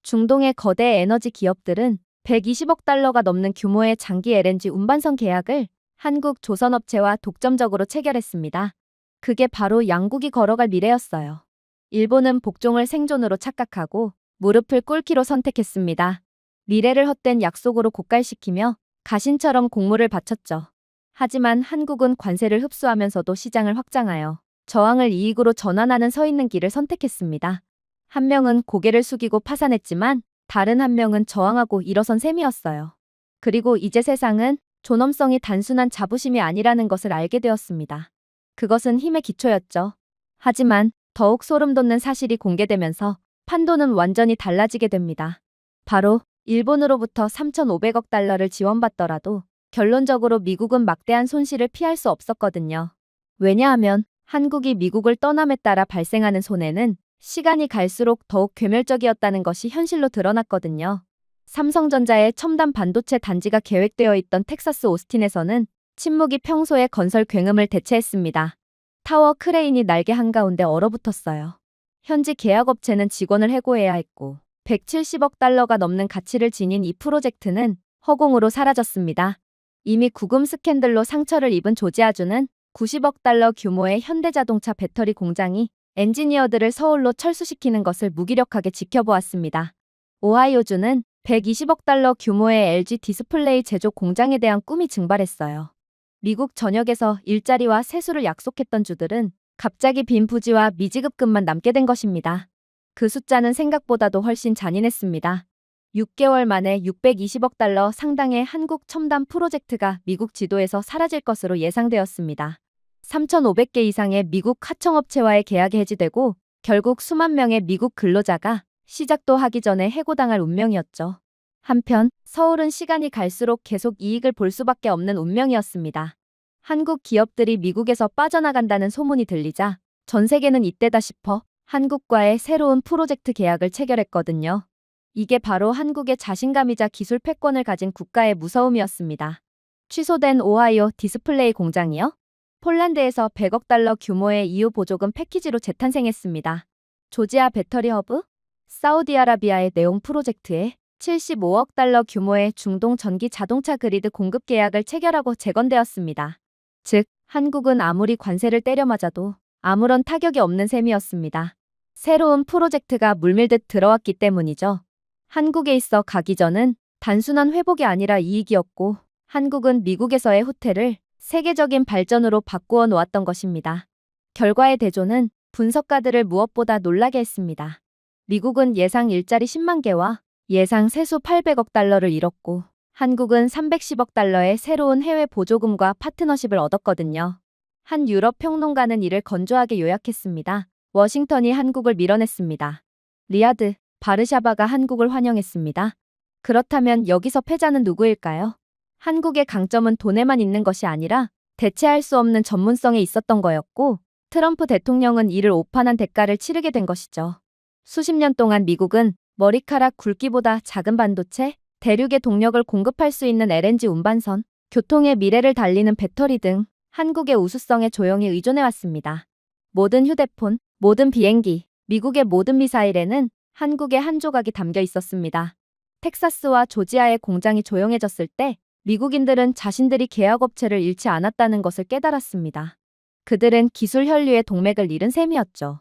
중동의 거대 에너지 기업들은 120억 달러가 넘는 규모의 장기 LNG 운반선 계약을 한국 조선업체와 독점적으로 체결했습니다. 그게 바로 양국이 걸어갈 미래였어요. 일본은 복종을 생존으로 착각하고 무릎을 꿇기로 선택했습니다. 미래를 헛된 약속으로 고갈시키며 가신처럼 공물을 바쳤죠. 하지만 한국은 관세를 흡수하면서도 시장을 확장하여 저항을 이익으로 전환하는 서 있는 길을 선택했습니다. 한 명은 고개를 숙이고 파산했지만 다른 한 명은 저항하고 일어선 셈이었어요. 그리고 이제 세상은 존엄성이 단순한 자부심이 아니라는 것을 알게 되었습니다. 그것은 힘의 기초였죠. 하지만 더욱 소름 돋는 사실이 공개되면서 판도는 완전히 달라지게 됩니다. 바로 일본으로부터 3,500억 달러를 지원받더라도 결론적으로 미국은 막대한 손실을 피할 수 없었거든요. 왜냐하면 한국이 미국을 떠남에 따라 발생하는 손해는 시간이 갈수록 더욱 괴멸적이었다는 것이 현실로 드러났거든요. 삼성전자의 첨단 반도체 단지가 계획되어 있던 텍사스 오스틴에서는 침묵이 평소의 건설 굉음을 대체했습니다. 타워 크레인이 날개 한가운데 얼어붙었어요. 현지 계약업체는 직원을 해고해야 했고 170억 달러가 넘는 가치를 지닌 이 프로젝트는 허공으로 사라졌습니다. 이미 구금 스캔들로 상처를 입은 조지아주는 90억 달러 규모의 현대자동차 배터리 공장이 엔지니어들을 서울로 철수시키는 것을 무기력하게 지켜보았습니다. 오하이오주는 120억 달러 규모의 LG 디스플레이 제조 공장에 대한 꿈이 증발했어요. 미국 전역에서 일자리와 세수를 약속했던 주들은 갑자기 빈 부지와 미지급금만 남게 된 것입니다. 그 숫자는 생각보다도 훨씬 잔인했습니다. 6개월 만에 620억 달러 상당의 한국 첨단 프로젝트가 미국 지도에서 사라질 것으로 예상되었습니다. 3,500개 이상의 미국 하청업체와의 계약이 해지되고 결국 수만 명의 미국 근로자가 시작도 하기 전에 해고당할 운명이었죠. 한편 서울은 시간이 갈수록 계속 이익을 볼 수밖에 없는 운명이었습니다. 한국 기업들이 미국에서 빠져나간다는 소문이 들리자 전 세계는 이때다 싶어 한국과의 새로운 프로젝트 계약을 체결했거든요. 이게 바로 한국의 자신감이자 기술 패권을 가진 국가의 무서움이었습니다. 취소된 오하이오 디스플레이 공장이요? 폴란드에서 100억 달러 규모의 EU 보조금 패키지로 재탄생했습니다. 조지아 배터리 허브? 사우디아라비아의 네온 프로젝트에 75억 달러 규모의 중동 전기 자동차 그리드 공급 계약을 체결하고 재건되었습니다. 즉, 한국은 아무리 관세를 때려맞아도 아무런 타격이 없는 셈이었습니다. 새로운 프로젝트가 물밀듯 들어왔기 때문이죠. 한국에 있어 가기전은 단순한 회복이 아니라 이익이었고 한국은 미국에서의 후퇴를 세계적인 발전으로 바꾸어 놓았던 것입니다. 결과의 대조는 분석가들을 무엇보다 놀라게 했습니다. 미국은 예상 일자리 10만 개와 예상 세수 800억 달러를 잃었고 한국은 310억 달러의 새로운 해외 보조금과 파트너십을 얻었거든요. 한 유럽 평론가는 이를 건조하게 요약했습니다. 워싱턴이 한국을 밀어냈습니다. 리야드, 바르샤바가 한국을 환영했습니다. 그렇다면 여기서 패자는 누구일까요? 한국의 강점은 돈에만 있는 것이 아니라 대체할 수 없는 전문성에 있었던 거였고 트럼프 대통령은 이를 오판한 대가를 치르게 된 것이죠. 수십 년 동안 미국은 머리카락 굵기보다 작은 반도체, 대륙의 동력을 공급할 수 있는 LNG 운반선, 교통의 미래를 달리는 배터리 등 한국의 우수성에 조용히 의존해왔습니다. 모든 휴대폰, 모든 비행기, 미국의 모든 미사일에는 한국의 한 조각이 담겨 있었습니다. 텍사스와 조지아의 공장이 조용해졌을 때 미국인들은 자신들이 계약업체를 잃지 않았다는 것을 깨달았습니다. 그들은 기술 혈류의 동맥을 잃은 셈이었죠.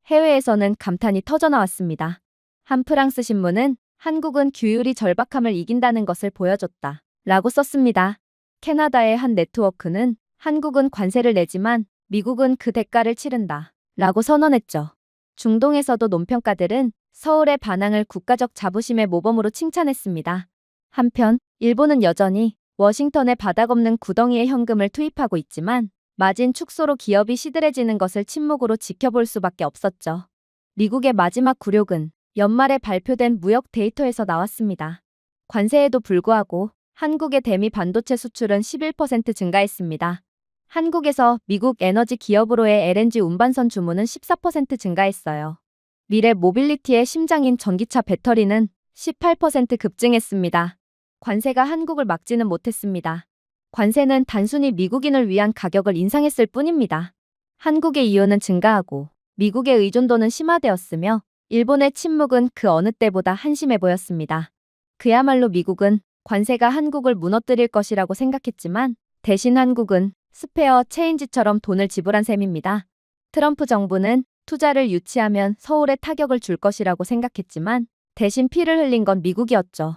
해외에서는 감탄이 터져나왔습니다. 한 프랑스 신문은 한국은 규율이 절박함을 이긴다는 것을 보여줬다 라고 썼습니다. 캐나다의 한 네트워크는 한국은 관세를 내지만 미국은 그 대가를 치른다 라고 선언했죠. 중동에서도 논평가들은 서울의 반항을 국가적 자부심의 모범으로 칭찬했습니다. 한편 일본은 여전히 워싱턴의 바닥없는 구덩이에 현금을 투입하고 있지만 마진 축소로 기업이 시들해지는 것을 침묵으로 지켜볼 수밖에 없었죠. 미국의 마지막 굴욕은 연말에 발표된 무역 데이터에서 나왔습니다. 관세에도 불구하고 한국의 대미 반도체 수출은 11% 증가했습니다. 한국에서 미국 에너지 기업으로의 LNG 운반선 주문은 14% 증가했어요. 미래 모빌리티의 심장인 전기차 배터리는 18% 급증했습니다. 관세가 한국을 막지는 못했습니다. 관세는 단순히 미국인을 위한 가격을 인상했을 뿐입니다. 한국의 이윤은 증가하고 미국의 의존도는 심화되었으며 일본의 침묵은 그 어느 때보다 한심해 보였습니다. 그야말로 미국은 관세가 한국을 무너뜨릴 것이라고 생각했지만 대신 한국은 스페어 체인지처럼 돈을 지불한 셈입니다. 트럼프 정부는 투자를 유치하면 서울에 타격을 줄 것이라고 생각했지만 대신 피를 흘린 건 미국이었죠.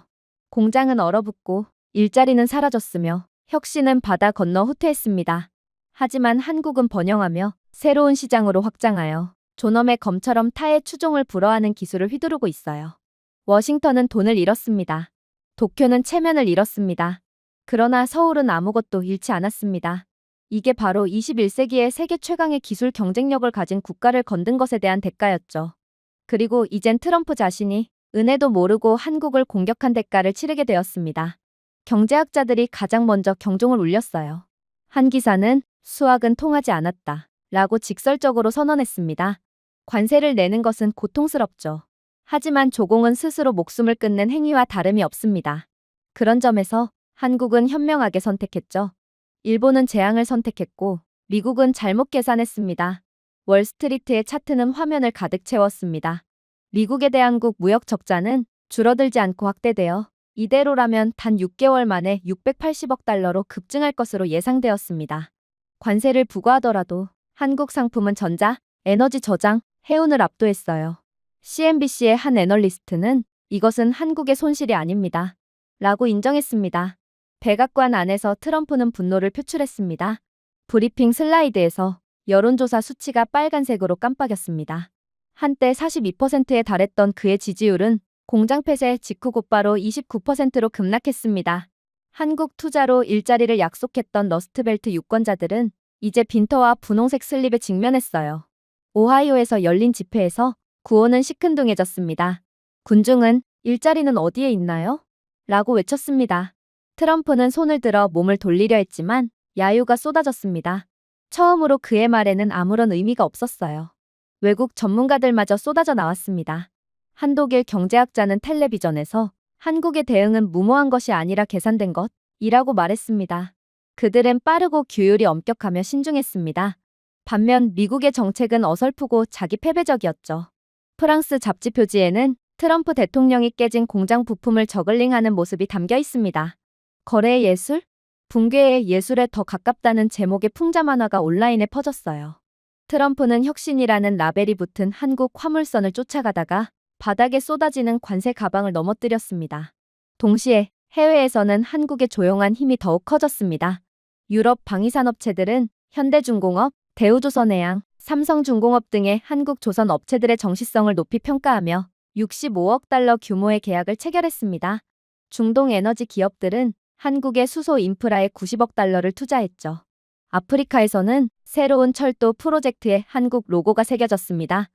공장은 얼어붙고 일자리는 사라졌으며 혁신은 바다 건너 후퇴했습니다. 하지만 한국은 번영하며 새로운 시장으로 확장하여 존엄의 검처럼 타의 추종을 불허하는 기술을 휘두르고 있어요. 워싱턴은 돈을 잃었습니다. 도쿄는 체면을 잃었습니다. 그러나 서울은 아무것도 잃지 않았습니다. 이게 바로 21세기의 세계 최강의 기술 경쟁력을 가진 국가를 건든 것에 대한 대가였죠. 그리고 이젠 트럼프 자신이 은혜도 모르고 한국을 공격한 대가를 치르게 되었습니다. 경제학자들이 가장 먼저 경종을 울렸어요. 한 기사는 수학은 통하지 않았다 라고 직설적으로 선언했습니다. 관세를 내는 것은 고통스럽죠. 하지만 조공은 스스로 목숨을 끊는 행위와 다름이 없습니다. 그런 점에서 한국은 현명하게 선택했죠. 일본은 재앙을 선택했고 미국은 잘못 계산했습니다. 월스트리트의 차트는 화면을 가득 채웠습니다. 미국의 대한국 무역 적자는 줄어들지 않고 확대되어 이대로라면 단 6개월 만에 680억 달러로 급증할 것으로 예상되었습니다. 관세를 부과하더라도 한국 상품은 전자, 에너지 저장, 해운을 압도했어요. CNBC의 한 애널리스트는 이것은 한국의 손실이 아닙니다. 라고 인정했습니다. 백악관 안에서 트럼프는 분노를 표출했습니다. 브리핑 슬라이드에서 여론조사 수치가 빨간색으로 깜빡였습니다. 한때 42%에 달했던 그의 지지율은 공장 폐쇄 직후 곧바로 29%로 급락했습니다. 한국 투자로 일자리를 약속했던 러스트벨트 유권자들은 이제 빈터와 분홍색 슬립에 직면했어요. 오하이오에서 열린 집회에서 구호는 시큰둥해졌습니다. 군중은 일자리는 어디에 있나요? 라고 외쳤습니다. 트럼프는 손을 들어 몸을 돌리려 했지만 야유가 쏟아졌습니다. 처음으로 그의 말에는 아무런 의미가 없었어요. 외국 전문가들마저 쏟아져 나왔습니다. 한 독일 경제학자는 텔레비전에서 한국의 대응은 무모한 것이 아니라 계산된 것이라고 말했습니다. 그들은 빠르고 규율이 엄격하며 신중했습니다. 반면 미국의 정책은 어설프고 자기 패배적이었죠. 프랑스 잡지 표지에는 트럼프 대통령이 깨진 공장 부품을 저글링하는 모습이 담겨 있습니다. 거래의 예술? 붕괴의 예술에 더 가깝다는 제목의 풍자 만화가 온라인에 퍼졌어요. 트럼프는 혁신이라는 라벨이 붙은 한국 화물선을 쫓아가다가 바닥에 쏟아지는 관세 가방을 넘어뜨렸습니다. 동시에 해외에서는 한국의 조용한 힘이 더욱 커졌습니다. 유럽 방위산업체들은 현대중공업, 대우조선해양, 삼성중공업 등의 한국 조선 업체들의 정시성을 높이 평가하며 65억 달러 규모의 계약을 체결했습니다. 중동 에너지 기업들은 한국의 수소 인프라에 90억 달러를 투자했죠. 아프리카에서는 새로운 철도 프로젝트에 한국 로고가 새겨졌습니다.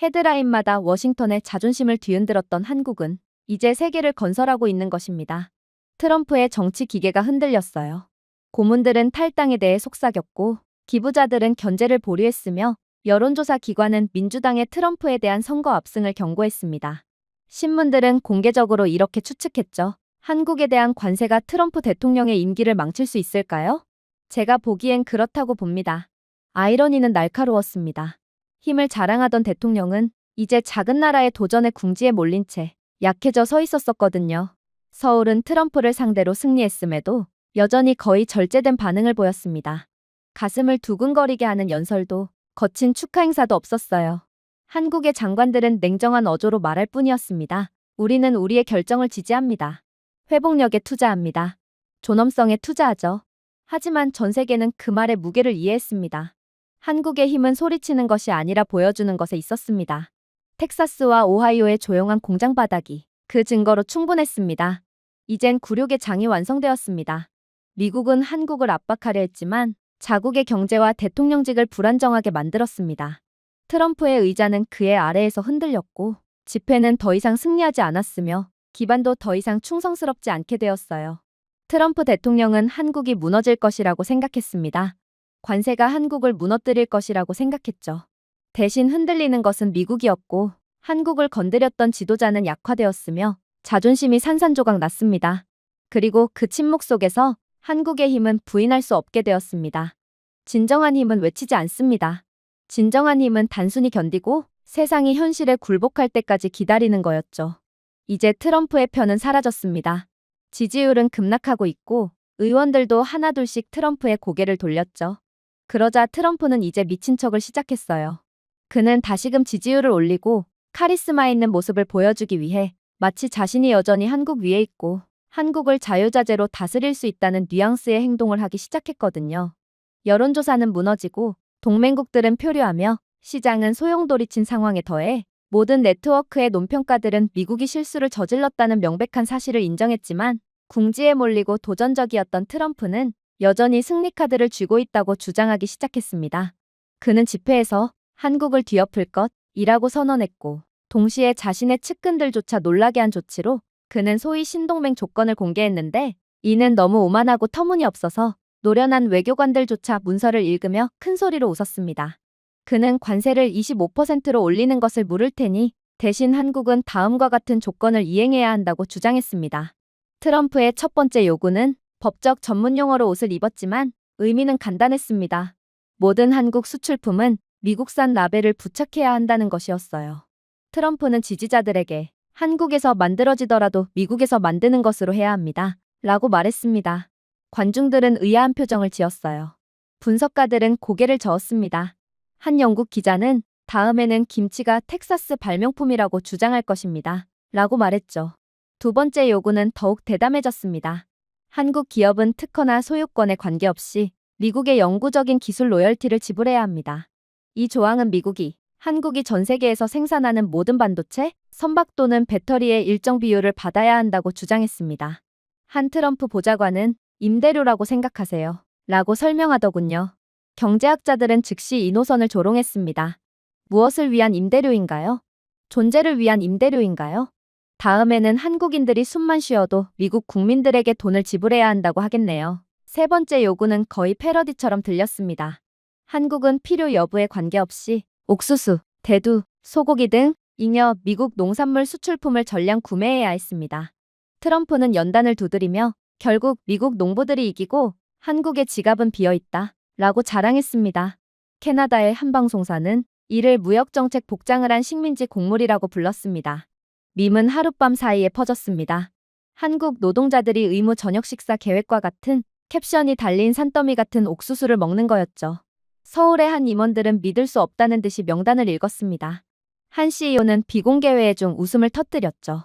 헤드라인마다 워싱턴의 자존심을 뒤흔들었던 한국은 이제 세계를 건설하고 있는 것입니다. 트럼프의 정치 기계가 흔들렸어요. 고문들은 탈당에 대해 속삭였고 기부자들은 견제를 보류했으며 여론조사 기관은 민주당의 트럼프에 대한 선거 압승을 경고했습니다. 신문들은 공개적으로 이렇게 추측했죠. 한국에 대한 관세가 트럼프 대통령의 임기를 망칠 수 있을까요? 제가 보기엔 그렇다고 봅니다. 아이러니는 날카로웠습니다. 힘을 자랑하던 대통령은 이제 작은 나라의 도전의 궁지에 몰린 채 약해져 서 있었거든요. 서울은 트럼프를 상대로 승리했음에도 여전히 거의 절제된 반응을 보였습니다. 가슴을 두근거리게 하는 연설도 거친 축하 행사도 없었어요. 한국의 장관들은 냉정한 어조로 말할 뿐이었습니다. 우리는 우리의 결정을 지지합니다. 회복력에 투자합니다. 존엄성에 투자하죠. 하지만 전 세계는 그 말의 무게를 이해했습니다. 한국의 힘은 소리치는 것이 아니라 보여주는 것에 있었습니다. 텍사스와 오하이오의 조용한 공장 바닥이 그 증거로 충분했습니다. 이젠 굴욕의 장이 완성되었습니다. 미국은 한국을 압박하려 했지만 자국의 경제와 대통령직을 불안정하게 만들었습니다. 트럼프의 의자는 그의 아래에서 흔들렸고 집회는 더 이상 승리하지 않았으며 기반도 더 이상 충성스럽지 않게 되었어요. 트럼프 대통령은 한국이 무너질 것이라고 생각했습니다. 관세가 한국을 무너뜨릴 것이라고 생각했죠. 대신 흔들리는 것은 미국이었고 한국을 건드렸던 지도자는 약화되었으며 자존심이 산산조각 났습니다. 그리고 그 침묵 속에서 한국의 힘은 부인할 수 없게 되었습니다. 진정한 힘은 외치지 않습니다. 진정한 힘은 단순히 견디고 세상이 현실에 굴복할 때까지 기다리는 거였죠. 이제 트럼프의 편은 사라졌습니다. 지지율은 급락하고 있고 의원들도 하나둘씩 트럼프의 고개를 돌렸죠. 그러자 트럼프는 이제 미친 척을 시작했어요. 그는 다시금 지지율을 올리고 카리스마 있는 모습을 보여주기 위해 마치 자신이 여전히 한국 위에 있고 한국을 자유자재로 다스릴 수 있다는 뉘앙스의 행동을 하기 시작했거든요. 여론조사는 무너지고 동맹국들은 표류하며 시장은 소용돌이친 상황에 더해 모든 네트워크의 논평가들은 미국이 실수를 저질렀다는 명백한 사실을 인정했지만 궁지에 몰리고 도전적이었던 트럼프는 여전히 승리 카드를 쥐고 있다고 주장하기 시작했습니다. 그는 집회에서 한국을 뒤엎을 것이라고 선언했고 동시에 자신의 측근들조차 놀라게 한 조치로 그는 소위 신동맹 조건을 공개했는데 이는 너무 오만하고 터무니없어서 노련한 외교관들조차 문서를 읽으며 큰 소리로 웃었습니다. 그는 관세를 25%로 올리는 것을 물을 테니 대신 한국은 다음과 같은 조건을 이행해야 한다고 주장했습니다. 트럼프의 첫 번째 요구는 법적 전문 용어로 옷을 입었지만 의미는 간단했습니다. 모든 한국 수출품은 미국산 라벨을 부착해야 한다는 것이었어요. 트럼프는 지지자들에게 한국에서 만들어지더라도 미국에서 만드는 것으로 해야 합니다. 라고 말했습니다. 관중들은 의아한 표정을 지었어요. 분석가들은 고개를 저었습니다. 한 영국 기자는 다음에는 김치가 텍사스 발명품이라고 주장할 것입니다. 라고 말했죠. 두 번째 요구는 더욱 대담해졌습니다. 한국 기업은 특허나 소유권에 관계없이 미국의 영구적인 기술 로열티를 지불해야 합니다. 이 조항은 미국이 한국이 전 세계에서 생산하는 모든 반도체, 선박 또는 배터리의 일정 비율을 받아야 한다고 주장했습니다. 한 트럼프 보좌관은 임대료라고 생각하세요. 라고 설명하더군요. 경제학자들은 즉시 이 노선을 조롱했습니다. 무엇을 위한 임대료인가요? 존재를 위한 임대료인가요? 다음에는 한국인들이 숨만 쉬어도 미국 국민들에게 돈을 지불해야 한다고 하겠네요. 세 번째 요구는 거의 패러디처럼 들렸습니다. 한국은 필요 여부에 관계없이 옥수수, 대두, 소고기 등 잉여 미국 농산물 수출품을 전량 구매해야 했습니다. 트럼프는 연단을 두드리며 결국 미국 농부들이 이기고 한국의 지갑은 비어있다 라고 자랑했습니다. 캐나다의 한 방송사는 이를 무역정책 복장을 한 식민지 곡물이라고 불렀습니다. 밈은 하룻밤 사이에 퍼졌습니다. 한국 노동자들이 의무 저녁 식사 계획과 같은 캡션이 달린 산더미 같은 옥수수를 먹는 거였죠. 서울의 한 임원들은 믿을 수 없다는 듯이 명단을 읽었습니다. 한 CEO는 비공개 회의 중 웃음을 터뜨렸죠.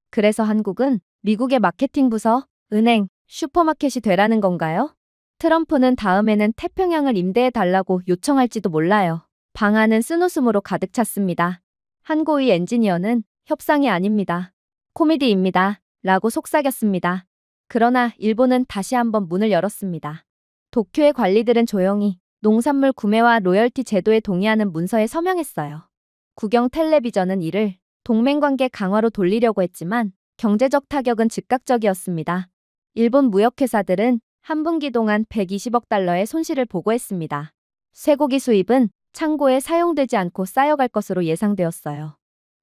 그래서 한국은 미국의 마케팅 부서, 은행, 슈퍼마켓이 되라는 건가요? 트럼프는 다음에는 태평양을 임대해 달라고 요청할지도 몰라요. 방안은 쓴웃음으로 가득 찼습니다. 한 고위 엔지니어는 협상이 아닙니다. 코미디입니다. 라고 속삭였습니다. 그러나 일본은 다시 한번 문을 열었습니다. 도쿄의 관리들은 조용히 농산물 구매와 로열티 제도에 동의하는 문서에 서명했어요. 국영 텔레비전은 이를 동맹관계 강화로 돌리려고 했지만 경제적 타격은 즉각적이었습니다. 일본 무역회사들은 한 분기 동안 120억 달러의 손실을 보고했습니다. 쇠고기 수입은 창고에 사용되지 않고 쌓여갈 것으로 예상되었어요.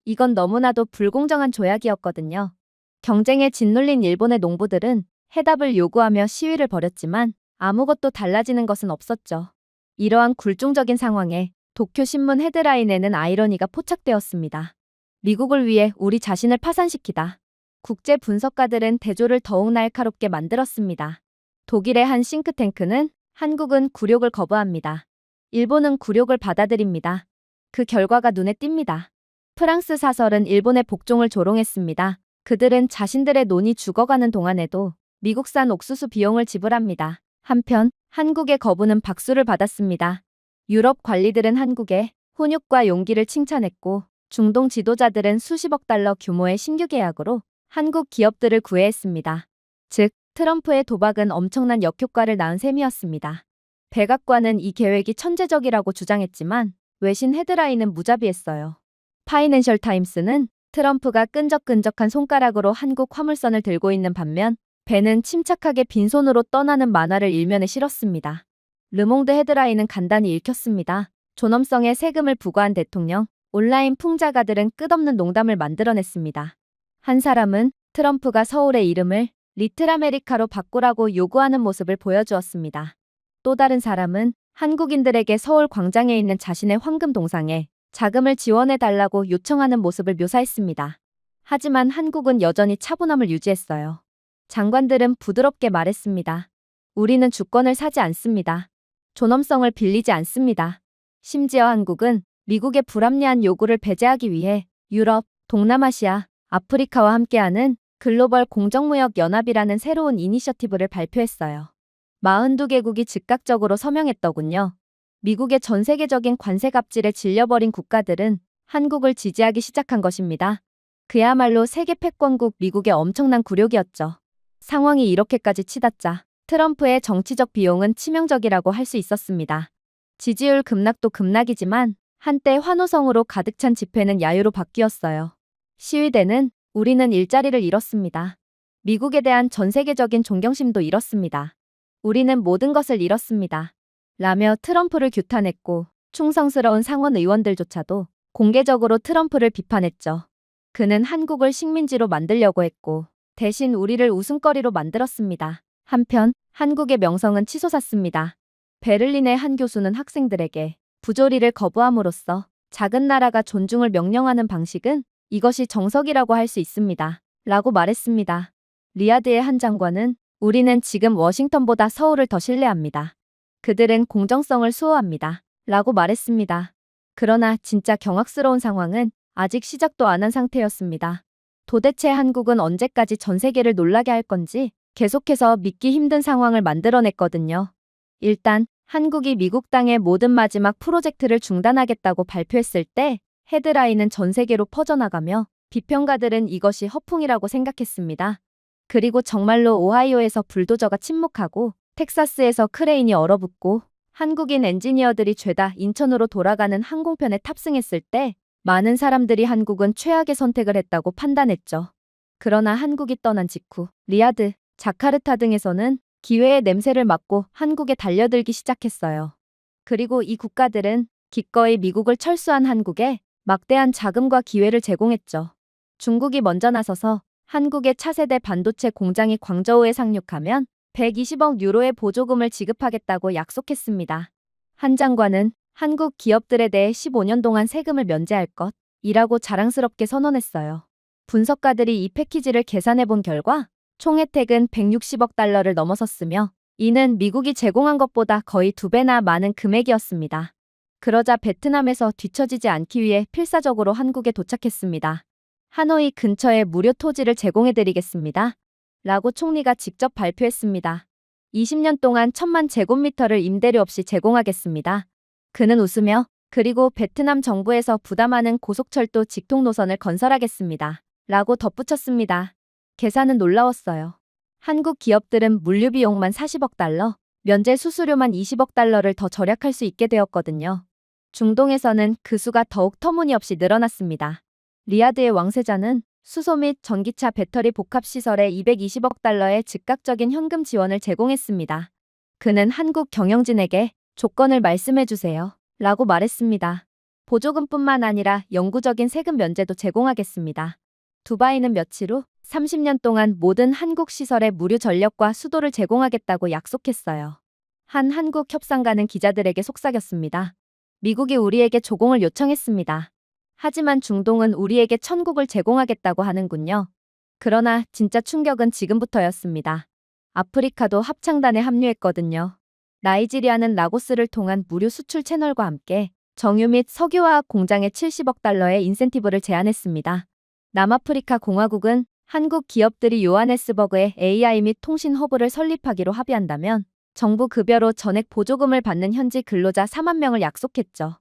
이건 너무나도 불공정한 조약이었거든요. 경쟁에 짓눌린 일본의 농부들은 해답을 요구하며 시위를 벌였지만 아무것도 달라지는 것은 없었죠. 이러한 굴종적인 상황에 도쿄 신문 헤드라인에는 아이러니가 포착되었습니다. 미국을 위해 우리 자신을 파산시키다. 국제 분석가들은 대조를 더욱 날카롭게 만들었습니다. 독일의 한 싱크탱크는 한국은 굴욕을 거부합니다. 일본은 굴욕을 받아들입니다. 그 결과가 눈에 띕니다. 프랑스 사설은 일본의 복종을 조롱했습니다. 그들은 자신들의 논이 죽어가는 동안에도 미국산 옥수수 비용을 지불합니다. 한편 한국의 거부는 박수를 받았습니다. 유럽 관리들은 한국의 훈육과 용기를 칭찬했고 중동 지도자들은 수십억 달러 규모의 신규 계약으로 한국 기업들을 구애했습니다. 즉 트럼프의 도박은 엄청난 역효과를 낳은 셈이었습니다. 백악관은 이 계획이 천재적이라고 주장했지만 외신 헤드라인은 무자비했어요. 파이낸셜 타임스는 트럼프가 끈적끈적한 손가락으로 한국 화물선을 들고 있는 반면 배는 침착하게 빈손으로 떠나는 만화를 일면에 실었습니다. 르몽드 헤드라인은 간단히 읽혔습니다. 존엄성에 세금을 부과한 대통령, 온라인 풍자가들은 끝없는 농담을 만들어냈습니다. 한 사람은 트럼프가 서울의 이름을 리틀 아메리카로 바꾸라고 요구하는 모습을 보여주었습니다. 또 다른 사람은 한국인들에게 서울 광장에 있는 자신의 황금 동상에 자금을 지원해달라고 요청하는 모습을 묘사했습니다. 하지만 한국은 여전히 차분함을 유지했어요. 장관들은 부드럽게 말했습니다. 우리는 주권을 사지 않습니다. 존엄성을 빌리지 않습니다. 심지어 한국은 미국의 불합리한 요구를 배제하기 위해 유럽, 동남아시아, 아프리카와 함께하는 글로벌 공정무역 연합이라는 새로운 이니셔티브를 발표했어요. 42개국이 즉각적으로 서명했더군요. 미국의 전 세계적인 관세 갑질에 질려버린 국가들은 한국을 지지하기 시작한 것입니다. 그야말로 세계 패권국 미국의 엄청난 굴욕이었죠. 상황이 이렇게까지 치닫자 트럼프의 정치적 비용은 치명적이라고 할 수 있었습니다. 지지율 급락도 급락이지만 한때 환호성으로 가득 찬 집회는 야유로 바뀌었어요. 시위대는 우리는 일자리를 잃었습니다. 미국에 대한 전 세계적인 존경심도 잃었습니다. 우리는 모든 것을 잃었습니다. 라며 트럼프를 규탄했고 충성스러운 상원 의원들조차도 공개적으로 트럼프를 비판했죠. 그는 한국을 식민지로 만들려고 했고 대신 우리를 웃음거리로 만들었습니다. 한편 한국의 명성은 치솟았습니다. 베를린의 한 교수는 학생들에게 부조리를 거부함으로써 작은 나라가 존중을 명령하는 방식은 이것이 정석이라고 할 수 있습니다. 라고 말했습니다. 리야드의 한 장관은 우리는 지금 워싱턴보다 서울을 더 신뢰합니다. 그들은 공정성을 수호합니다. 라고 말했습니다. 그러나 진짜 경악스러운 상황은 아직 시작도 안 한 상태였습니다. 도대체 한국은 언제까지 전 세계를 놀라게 할 건지 계속해서 믿기 힘든 상황을 만들어냈거든요. 일단 한국이 미국 땅의 모든 마지막 프로젝트를 중단하겠다고 발표했을 때 헤드라인은 전 세계로 퍼져나가며 비평가들은 이것이 허풍이라고 생각했습니다. 그리고 정말로 오하이오에서 불도저가 침묵하고 텍사스에서 크레인이 얼어붙고 한국인 엔지니어들이 죄다 인천으로 돌아가는 항공편에 탑승했을 때 많은 사람들이 한국은 최악의 선택을 했다고 판단했죠. 그러나 한국이 떠난 직후 리야드, 자카르타 등에서는 기회의 냄새를 맡고 한국에 달려들기 시작했어요. 그리고 이 국가들은 기꺼이 미국을 철수한 한국에 막대한 자금과 기회를 제공했죠. 중국이 먼저 나서서 한국의 차세대 반도체 공장이 광저우에 상륙하면 120억 유로의 보조금을 지급하겠다고 약속했습니다. 한 장관은 한국 기업들에 대해 15년 동안 세금을 면제할 것이라고 자랑스럽게 선언했어요. 분석가들이 이 패키지를 계산해 본 결과 총 혜택은 160억 달러를 넘어섰으며 이는 미국이 제공한 것보다 거의 2배나 많은 금액이었습니다. 그러자 베트남에서 뒤처지지 않기 위해 필사적으로 한국에 도착했습니다. 하노이 근처에 무료 토지를 제공해드리겠습니다. 라고 총리가 직접 발표했습니다. 20년 동안 1000만 제곱미터를 임대료 없이 제공하겠습니다. 그는 웃으며 그리고 베트남 정부에서 부담하는 고속철도 직통 노선을 건설하겠습니다. 라고 덧붙였습니다. 계산은 놀라웠어요. 한국 기업들은 물류 비용만 40억 달러, 면제 수수료만 20억 달러를 더 절약할 수 있게 되었거든요. 중동에서는 그 수가 더욱 터무니없이 늘어났습니다. 리야드의 왕세자는 수소 및 전기차 배터리 복합시설에 220억 달러의 즉각적인 현금 지원을 제공했습니다. 그는 한국 경영진에게 조건을 말씀해주세요. 라고 말했습니다. 보조금뿐만 아니라 영구적인 세금 면제도 제공하겠습니다. 두바이는 며칠 후 30년 동안 모든 한국 시설에 무료 전력과 수도를 제공하겠다고 약속했어요. 한 한국 협상가는 기자들에게 속삭였습니다. 미국이 우리에게 조공을 요청했습니다. 하지만 중동은 우리에게 천국을 제공하겠다고 하는군요. 그러나 진짜 충격은 지금부터였습니다. 아프리카도 합창단에 합류했거든요. 나이지리아는 라고스를 통한 무료 수출 채널과 함께 정유 및 석유화학 공장에 70억 달러의 인센티브를 제안했습니다. 남아프리카 공화국은 한국 기업들이 요하네스버그에 AI 및 통신 허브를 설립하기로 합의한다면 정부 급여로 전액 보조금을 받는 현지 근로자 4만 명을 약속했죠.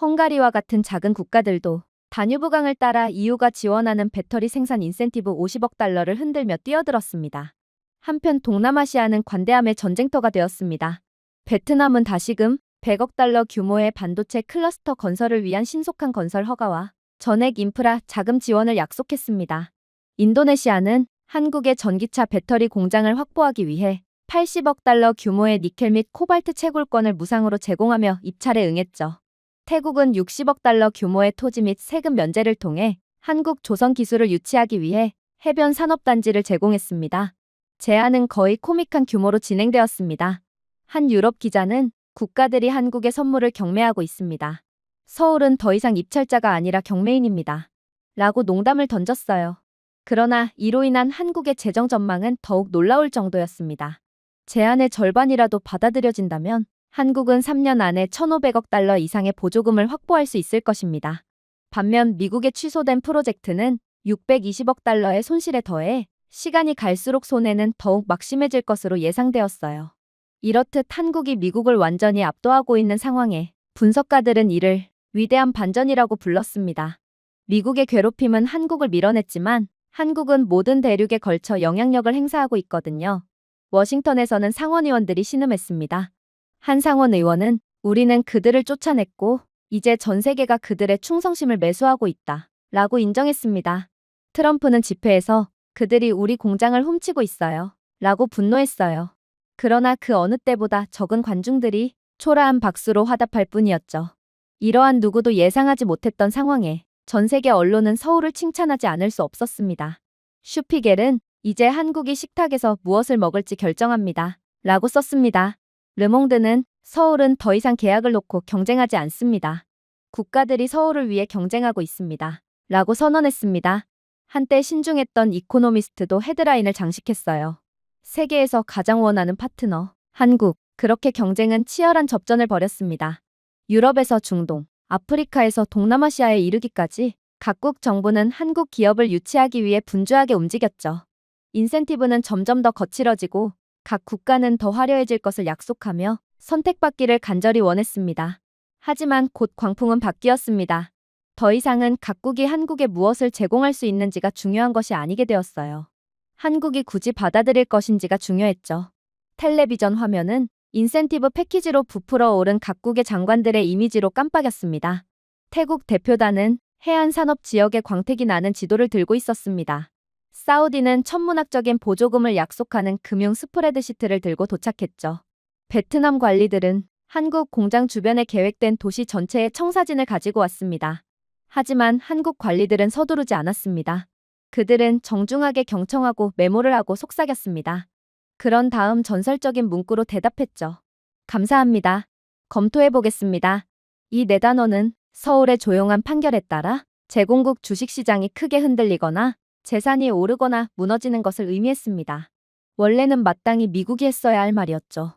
헝가리와 같은 작은 국가들도 다뉴브강을 따라 EU가 지원하는 배터리 생산 인센티브 50억 달러를 흔들며 뛰어들었습니다. 한편 동남아시아는 관대함의 전쟁터가 되었습니다. 베트남은 다시금 100억 달러 규모의 반도체 클러스터 건설을 위한 신속한 건설 허가와 전액 인프라 자금 지원을 약속했습니다. 인도네시아는 한국의 전기차 배터리 공장을 확보하기 위해 80억 달러 규모의 니켈 및 코발트 채굴권을 무상으로 제공하며 입찰에 응했죠. 태국은 60억 달러 규모의 토지 및 세금 면제를 통해 한국 조선 기술을 유치하기 위해 해변 산업단지를 제공했습니다. 제안은 거의 코믹한 규모로 진행되었습니다. 한 유럽 기자는 국가들이 한국의 선물을 경매하고 있습니다. 서울은 더 이상 입찰자가 아니라 경매인입니다. 라고 농담을 던졌어요. 그러나 이로 인한 한국의 재정 전망은 더욱 놀라울 정도였습니다. 제안의 절반이라도 받아들여진다면 한국은 3년 안에 1,500억 달러 이상의 보조금을 확보할 수 있을 것입니다. 반면 미국의 취소된 프로젝트는 620억 달러의 손실에 더해 시간이 갈수록 손해는 더욱 막심해질 것으로 예상되었어요. 이렇듯 한국이 미국을 완전히 압도하고 있는 상황에 분석가들은 이를 위대한 반전이라고 불렀습니다. 미국의 괴롭힘은 한국을 밀어냈지만 한국은 모든 대륙에 걸쳐 영향력을 행사하고 있거든요. 워싱턴에서는 상원의원들이 신음했습니다. 한 상원 의원은 우리는 그들을 쫓아냈고 이제 전 세계가 그들의 충성심을 매수하고 있다. 라고 인정했습니다. 트럼프는 집회에서 그들이 우리 공장을 훔치고 있어요. 라고 분노했어요. 그러나 그 어느 때보다 적은 관중들이 초라한 박수로 화답할 뿐이었죠. 이러한 누구도 예상하지 못했던 상황에 전 세계 언론은 서울을 칭찬하지 않을 수 없었습니다. 슈피겔은 이제 한국이 식탁에서 무엇을 먹을지 결정합니다. 라고 썼습니다. 르몽드는 서울은 더 이상 계약을 놓고 경쟁하지 않습니다. 국가들이 서울을 위해 경쟁하고 있습니다. 라고 선언했습니다. 한때 신중했던 이코노미스트도 헤드라인을 장식했어요. 세계에서 가장 원하는 파트너, 한국. 그렇게 경쟁은 치열한 접전을 벌였습니다. 유럽에서 중동, 아프리카에서 동남아시아에 이르기까지 각국 정부는 한국 기업을 유치하기 위해 분주하게 움직였죠. 인센티브는 점점 더 거칠어지고 각 국가는 더 화려해질 것을 약속하며 선택받기를 간절히 원했습니다. 하지만 곧 광풍은 바뀌었습니다. 더 이상은 각국이 한국에 무엇을 제공할 수 있는지가 중요한 것이 아니게 되었어요. 한국이 굳이 받아들일 것인지가 중요했죠. 텔레비전 화면은 인센티브 패키지로 부풀어 오른 각국의 장관들의 이미지로 깜빡였습니다. 태국 대표단은 해안산업 지역의 광택이 나는 지도를 들고 있었습니다. 사우디는 천문학적인 보조금을 약속하는 금융 스프레드시트를 들고 도착했죠. 베트남 관리들은 한국 공장 주변에 계획된 도시 전체의 청사진을 가지고 왔습니다. 하지만 한국 관리들은 서두르지 않았습니다. 그들은 정중하게 경청하고 메모를 하고 속삭였습니다. 그런 다음 전설적인 문구로 대답했죠. 감사합니다. 검토해보겠습니다. 이 네 단어는 서울의 조용한 판결에 따라 제공국 주식시장이 크게 흔들리거나 재산이 오르거나 무너지는 것을 의미했습니다. 원래는 마땅히 미국이 했어야 할 말이었죠.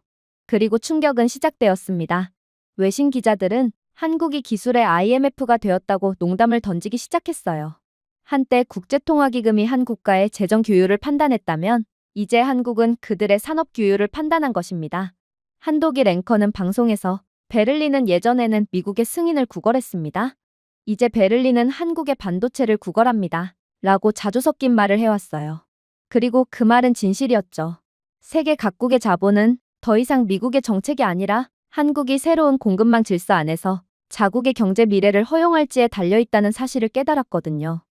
그리고 충격은 시작되었습니다. 외신 기자들은 한국이 기술의 IMF가 되었다고 농담을 던지기 시작했어요. 한때 국제통화기금이 한 국가의 재정 규율을 판단했다면 이제 한국은 그들의 산업 규율을 판단한 것입니다. 한독일 앵커는 방송에서 베를린은 예전에는 미국의 승인을 구걸했습니다. 이제 베를린은 한국의 반도체를 구걸합니다. 라고 자주 섞인 말을 해왔어요. 그리고 그 말은 진실이었죠. 세계 각국의 자본은 더 이상 미국의 정책이 아니라 한국이 새로운 공급망 질서 안에서 자국의 경제 미래를 허용할지에 달려있다는 사실을 깨달았거든요.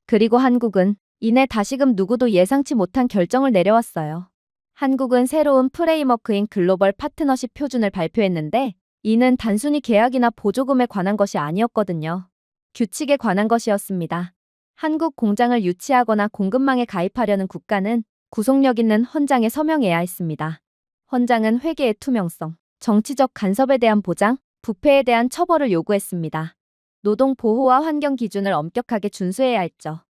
그리고 한국은 이내 다시금 누구도 예상치 못한 결정을 내려왔어요. 한국은 새로운 프레임워크인 글로벌 파트너십 표준을 발표했는데 이는 단순히 계약이나 보조금에 관한 것이 아니었거든요. 규칙에 관한 것이었습니다. 한국 공장을 유치하거나 공급망에 가입하려는 국가는 구속력 있는 헌장에 서명해야 했습니다. 헌장은 회계의 투명성, 정치적 간섭에 대한 보장, 부패에 대한 처벌을 요구했습니다. 노동 보호와 환경 기준을 엄격하게 준수해야 했죠.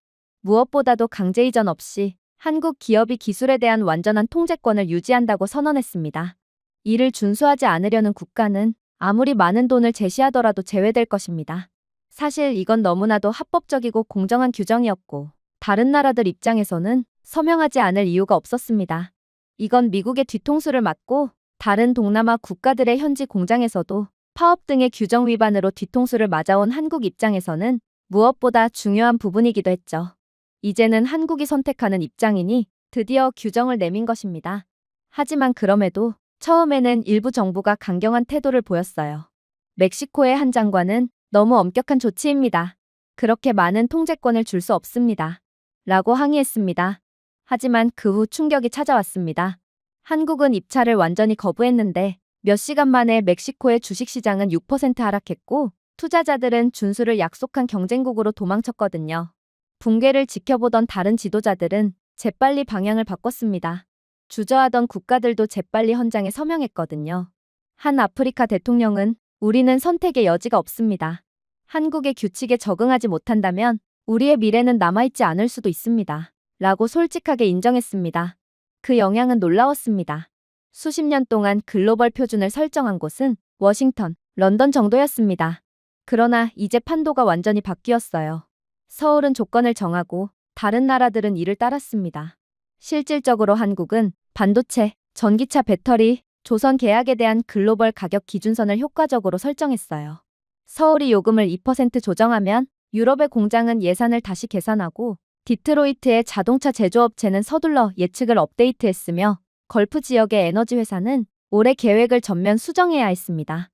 무엇보다도 강제 이전 없이 한국 기업이 기술에 대한 완전한 통제권을 유지한다고 선언했습니다. 이를 준수하지 않으려는 국가는 아무리 많은 돈을 제시하더라도 제외될 것입니다. 사실 이건 너무나도 합법적이고 공정한 규정이었고 다른 나라들 입장에서는 서명하지 않을 이유가 없었습니다. 이건 미국의 뒤통수를 맞고 다른 동남아 국가들의 현지 공장에서도 파업 등의 규정 위반으로 뒤통수를 맞아온 한국 입장에서는 무엇보다 중요한 부분이기도 했죠. 이제는 한국이 선택하는 입장이니 드디어 규정을 내민 것입니다. 하지만 그럼에도 처음에는 일부 정부가 강경한 태도를 보였어요. 멕시코의 한 장관은 너무 엄격한 조치입니다. 그렇게 많은 통제권을 줄 수 없습니다. 라고 항의했습니다. 하지만 그 후 충격이 찾아왔습니다. 한국은 입찰을 완전히 거부했는데 몇 시간 만에 멕시코의 주식시장은 6% 하락했고 투자자들은 준수를 약속한 경쟁국으로 도망쳤거든요. 붕괴를 지켜보던 다른 지도자들은 재빨리 방향을 바꿨습니다. 주저하던 국가들도 재빨리 헌장에 서명했거든요. 한 아프리카 대통령은 우리는 선택의 여지가 없습니다. 한국의 규칙에 적응하지 못한다면 우리의 미래는 남아있지 않을 수도 있습니다. 라고 솔직하게 인정했습니다. 그 영향은 놀라웠습니다. 수십 년 동안 글로벌 표준을 설정한 곳은 워싱턴, 런던 정도였습니다. 그러나 이제 판도가 완전히 바뀌었어요. 서울은 조건을 정하고 다른 나라들은 이를 따랐습니다. 실질적으로 한국은 반도체, 전기차 배터리, 조선 계약에 대한 글로벌 가격 기준선을 효과적으로 설정했어요. 서울이 요금을 2% 조정하면 유럽의 공장은 예산을 다시 계산하고 디트로이트의 자동차 제조업체는 서둘러 예측을 업데이트했으며 걸프 지역의 에너지 회사는 올해 계획을 전면 수정해야 했습니다.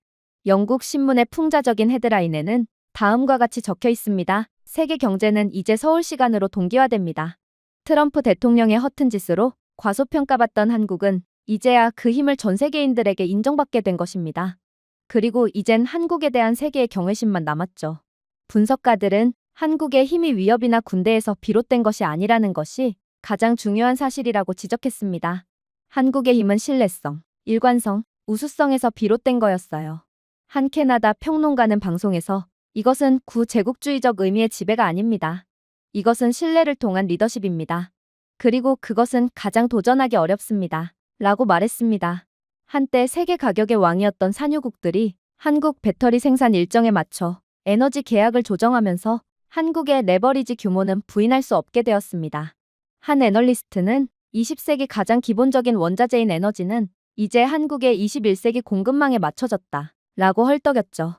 영국 신문의 풍자적인 헤드라인에는 다음과 같이 적혀 있습니다. 세계 경제는 이제 서울 시간으로 동기화됩니다. 트럼프 대통령의 허튼 짓으로 과소평가받던 한국은 이제야 그 힘을 전 세계인들에게 인정받게 된 것입니다. 그리고 이젠 한국에 대한 세계의 경외심만 남았죠. 분석가들은 한국의 힘이 위협이나 군대에서 비롯된 것이 아니라는 것이 가장 중요한 사실이라고 지적했습니다. 한국의 힘은 신뢰성, 일관성, 우수성에서 비롯된 거였어요. 한 캐나다 평론가는 방송에서 이것은 구제국주의적 의미의 지배가 아닙니다. 이것은 신뢰를 통한 리더십입니다. 그리고 그것은 가장 도전하기 어렵습니다. 라고 말했습니다. 한때 세계 가격의 왕이었던 산유국들이 한국 배터리 생산 일정에 맞춰 에너지 계약을 조정하면서 한국의 레버리지 규모는 부인할 수 없게 되었습니다. 한 애널리스트는 20세기 가장 기본적인 원자재인 에너지는 이제 한국의 21세기 공급망에 맞춰졌다. 라고 헐떡였죠.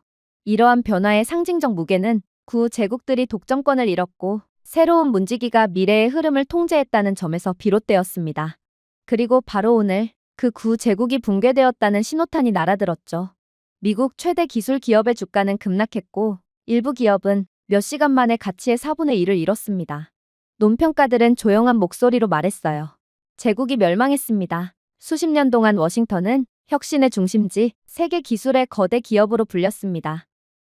이러한 변화의 상징적 무게는 구제국들이 독점권을 잃었고 새로운 문지기가 미래의 흐름을 통제했다는 점에서 비롯되었습니다. 그리고 바로 오늘 그 구제국이 붕괴되었다는 신호탄이 날아들었죠. 미국 최대 기술 기업의 주가는 급락했고 일부 기업은 몇 시간 만에 가치의 4분의 1을 잃었습니다. 논평가들은 조용한 목소리로 말했어요. 제국이 멸망했습니다. 수십 년 동안 워싱턴은 혁신의 중심지, 세계 기술의 거대 기업으로 불렸습니다.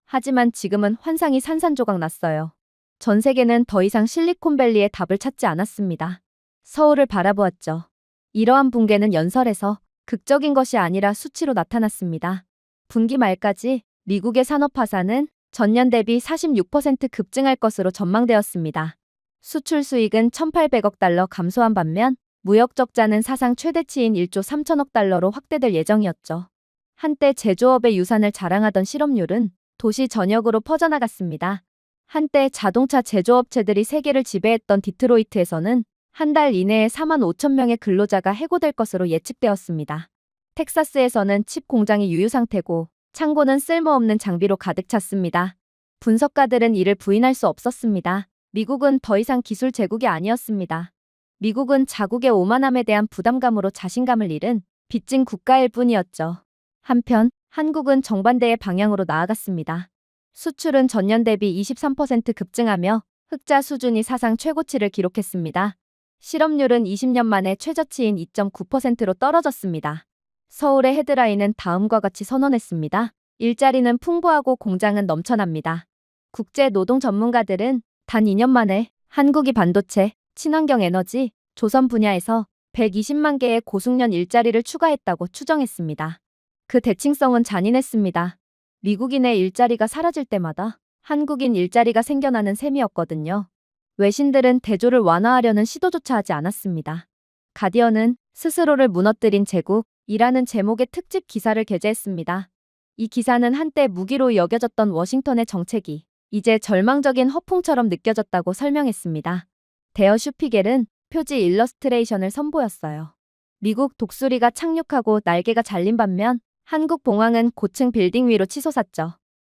하지만 지금은 환상이 산산조각 났어요. 전 세계는 더 이상 실리콘밸리의 답을 찾지 않았습니다. 서울을 바라보았죠. 이러한 붕괴는 연설에서 극적인 것이 아니라 수치로 나타났습니다. 분기 말까지 미국의 산업 파산은 전년 대비 46% 급증할 것으로 전망되었습니다. 수출 수익은 1,800억 달러 감소한 반면 무역 적자는 사상 최대치인 1조 3천억 달러로 확대될 예정이었죠. 한때 제조업의 유산을 자랑하던 실업률은 도시 전역으로 퍼져나갔습니다. 한때 자동차 제조업체들이 세계를 지배했던 디트로이트에서는 한 달 이내에 4만 5천 명의 근로자가 해고될 것으로 예측되었습니다. 텍사스에서는 칩 공장이 유유 상태고 창고는 쓸모없는 장비로 가득 찼습니다. 분석가들은 이를 부인할 수 없었습니다. 미국은 더 이상 기술 제국이 아니었습니다. 미국은 자국의 오만함에 대한 부담감으로 자신감을 잃은 빚진 국가일 뿐이었죠. 한편 한국은 정반대의 방향으로 나아갔습니다. 수출은 전년 대비 23% 급증하며 흑자 수준이 사상 최고치를 기록했습니다. 실업률은 20년 만에 최저치인 2.9%로 떨어졌습니다. 서울의 헤드라인은 다음과 같이 선언했습니다. 일자리는 풍부하고 공장은 넘쳐납니다. 국제 노동 전문가들은 단 2년 만에 한국이 반도체, 친환경 에너지, 조선 분야에서 120만 개의 고숙련 일자리를 추가했다고 추정했습니다. 그 대칭성은 잔인했습니다. 미국인의 일자리가 사라질 때마다 한국인 일자리가 생겨나는 셈이었거든요. 외신들은 대조를 완화하려는 시도조차 하지 않았습니다. 가디언은 스스로를 무너뜨린 제국이라는 제목의 특집 기사를 게재했습니다. 이 기사는 한때 무기로 여겨졌던 워싱턴의 정책이 이제 절망적인 허풍처럼 느껴졌다고 설명했습니다. 데어 슈피겔은 표지 일러스트레이션을 선보였어요. 미국 독수리가 착륙하고 날개가 잘린 반면 한국 봉황은 고층 빌딩 위로 치솟았죠.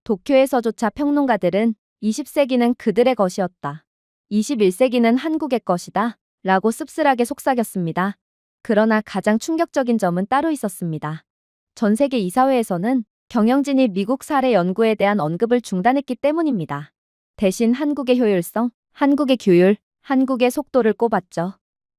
도쿄에서조차 평론가들은 20세기는 그들의 것이었다. 21세기는 한국의 것이다. 라고 씁쓸하게 속삭였습니다. 그러나 가장 충격적인 점은 따로 있었습니다. 전 세계 이사회에서는 경영진이 미국 사례 연구에 대한 언급을 중단했기 때문입니다. 대신 한국의 효율성, 한국의 규율, 한국의 속도를 꼽았죠.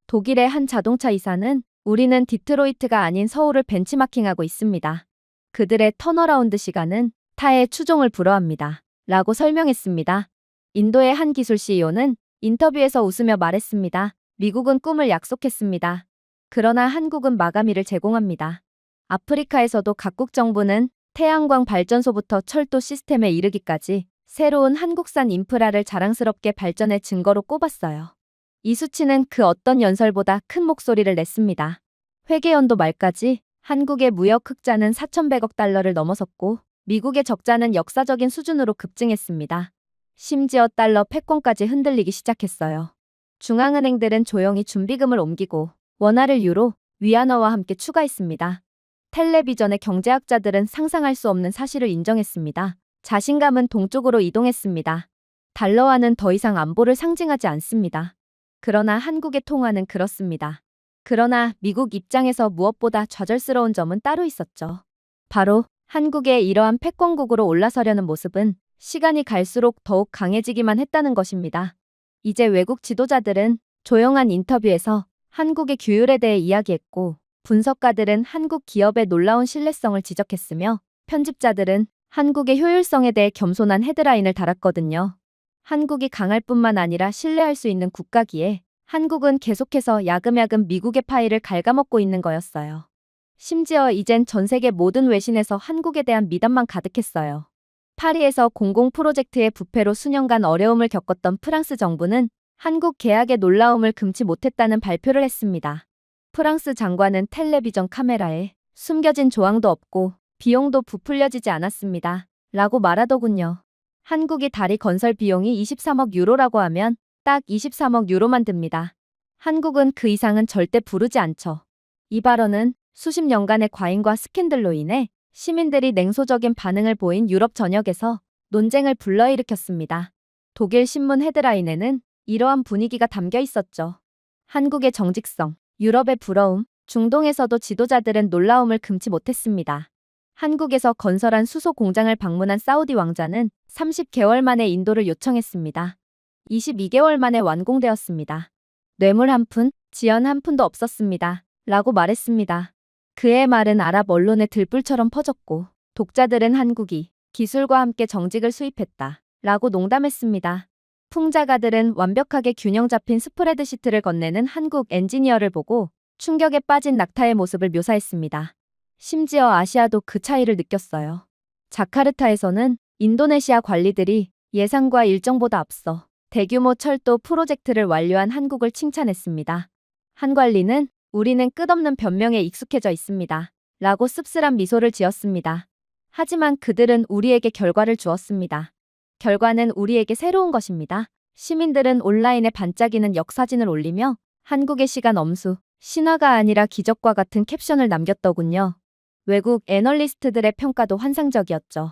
독일의 한 자동차 이사는 우리는 디트로이트가 아닌 서울을 벤치마킹하고 있습니다. 그들의 턴어라운드 시간은 타의 추종을 불허합니다. 라고 설명했습니다. 인도의 한 기술 CEO는 인터뷰에서 웃으며 말했습니다. 미국은 꿈을 약속했습니다. 그러나 한국은 마감일을 제공합니다. 아프리카에서도 각국 정부는 태양광 발전소부터 철도 시스템에 이르기까지 새로운 한국산 인프라를 자랑스럽게 발전의 증거로 꼽았어요. 이 수치는 그 어떤 연설보다 큰 목소리를 냈습니다. 회계연도 말까지 한국의 무역 흑자는 4,100억 달러를 넘어섰고 미국의 적자는 역사적인 수준으로 급증했습니다. 심지어 달러 패권까지 흔들리기 시작했어요. 중앙은행들은 조용히 준비금을 옮기고 원화를 유로, 위안화와 함께 추가했습니다. 텔레비전의 경제학자들은 상상할 수 없는 사실을 인정했습니다. 자신감은 동쪽으로 이동했습니다. 달러화는 더 이상 안보를 상징하지 않습니다. 그러나 한국의 통화는 그렇습니다. 그러나 미국 입장에서 무엇보다 좌절스러운 점은 따로 있었죠. 바로 한국의 이러한 패권국으로 올라서려는 모습은 시간이 갈수록 더욱 강해지기만 했다는 것입니다. 이제 외국 지도자들은 조용한 인터뷰에서 한국의 규율에 대해 이야기했고 분석가들은 한국 기업의 놀라운 신뢰성을 지적했으며 편집자들은 한국의 효율성에 대해 겸손한 헤드라인을 달았거든요. 한국이 강할 뿐만 아니라 신뢰할 수 있는 국가기에 한국은 계속해서 야금야금 미국의 파일을 갉아먹고 있는 거였어요. 심지어 이젠 전 세계 모든 외신에서 한국에 대한 미담만 가득했어요. 파리에서 공공 프로젝트의 부패로 수년간 어려움을 겪었던 프랑스 정부는 한국 계약의 놀라움을 금치 못했다는 발표를 했습니다. 프랑스 장관은 텔레비전 카메라에 숨겨진 조항도 없고 비용도 부풀려지지 않았습니다. 라고 말하더군요. 한국이 다리 건설 비용이 23억 유로라고 하면 딱 23억 유로만 듭니다. 한국은 그 이상은 절대 부르지 않죠. 이 발언은 수십 년간의 과잉과 스캔들로 인해 시민들이 냉소적인 반응을 보인 유럽 전역에서 논쟁을 불러일으켰습니다. 독일 신문 헤드라인에는 이러한 분위기가 담겨 있었죠. 한국의 정직성, 유럽의 부러움, 중동에서도 지도자들은 놀라움을 금치 못했습니다. 한국에서 건설한 수소 공장을 방문한 사우디 왕자는 30개월 만에 인도를 요청했습니다. 22개월 만에 완공되었습니다. 뇌물 한 푼, 지연 한 푼도 없었습니다. 라고 말했습니다. 그의 말은 아랍 언론에 들불처럼 퍼졌고 독자들은 한국이 기술과 함께 정직을 수입했다. 라고 농담했습니다. 풍자가들은 완벽하게 균형 잡힌 스프레드시트를 건네는 한국 엔지니어를 보고 충격에 빠진 낙타의 모습을 묘사했습니다. 심지어 아시아도 그 차이를 느꼈어요. 자카르타에서는 인도네시아 관리들이 예상과 일정보다 앞서 대규모 철도 프로젝트를 완료한 한국을 칭찬했습니다. 한 관리는 우리는 끝없는 변명에 익숙해져 있습니다. 라고 씁쓸한 미소를 지었습니다. 하지만 그들은 우리에게 결과를 주었습니다. 결과는 우리에게 새로운 것입니다. 시민들은 온라인에 반짝이는 역사진을 올리며 한국의 시간 엄수, 신화가 아니라 기적과 같은 캡션을 남겼더군요. 외국 애널리스트들의 평가도 환상적이었죠.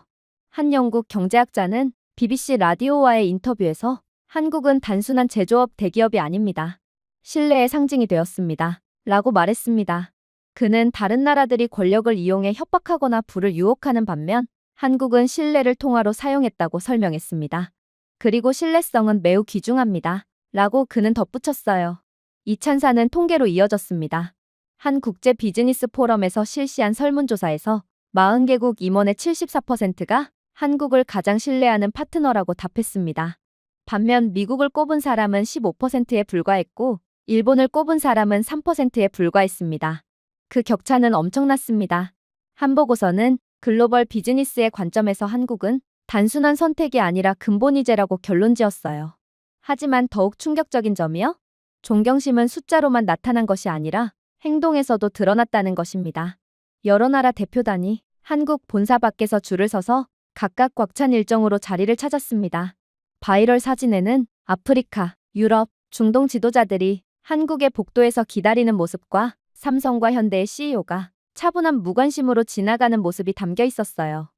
한 영국 경제학자는 BBC 라디오와의 인터뷰에서 한국은 단순한 제조업 대기업이 아닙니다. 신뢰의 상징이 되었습니다. 라고 말했습니다. 그는 다른 나라들이 권력을 이용해 협박하거나 부를 유혹하는 반면 한국은 신뢰를 통화로 사용했다고 설명했습니다. 그리고 신뢰성은 매우 귀중합니다. 라고 그는 덧붙였어요. 이 찬사는 통계로 이어졌습니다. 한 국제 비즈니스 포럼에서 실시한 설문조사에서 40개국 임원의 74%가 한국을 가장 신뢰하는 파트너라고 답했습니다. 반면 미국을 꼽은 사람은 15%에 불과했고 일본을 꼽은 사람은 3%에 불과했습니다. 그 격차는 엄청났습니다. 한 보고서는 글로벌 비즈니스의 관점에서 한국은 단순한 선택이 아니라 근본이제라고 결론지었어요. 하지만 더욱 충격적인 점이요? 존경심은 숫자로만 나타난 것이 아니라 행동에서도 드러났다는 것입니다. 여러 나라 대표단이 한국 본사 밖에서 줄을 서서 각각 꽉 찬 일정으로 자리를 찾았습니다. 바이럴 사진에는 아프리카, 유럽, 중동 지도자들이 한국의 복도에서 기다리는 모습과 삼성과 현대의 CEO가 차분한 무관심으로 지나가는 모습이 담겨 있었어요.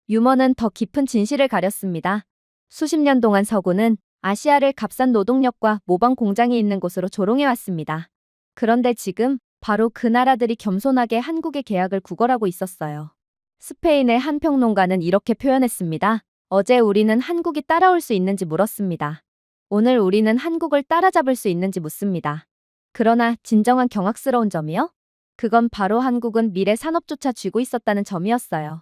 유머는 더 깊은 진실을 가렸습니다. 수십 년 동안 서구는 아시아를 값싼 노동력과 모방 공장이 있는 곳으로 조롱해왔습니다. 그런데 지금 바로 그 나라들이 겸손하게 한국의 계약을 구걸하고 있었어요. 스페인의 한 평론가는 이렇게 표현했습니다. 어제 우리는 한국이 따라올 수 있는지 물었습니다. 오늘 우리는 한국을 따라잡을 수 있는지 묻습니다. 그러나 진정한 경악스러운 점이요? 그건 바로 한국은 미래 산업조차 쥐고 있었다는 점이었어요.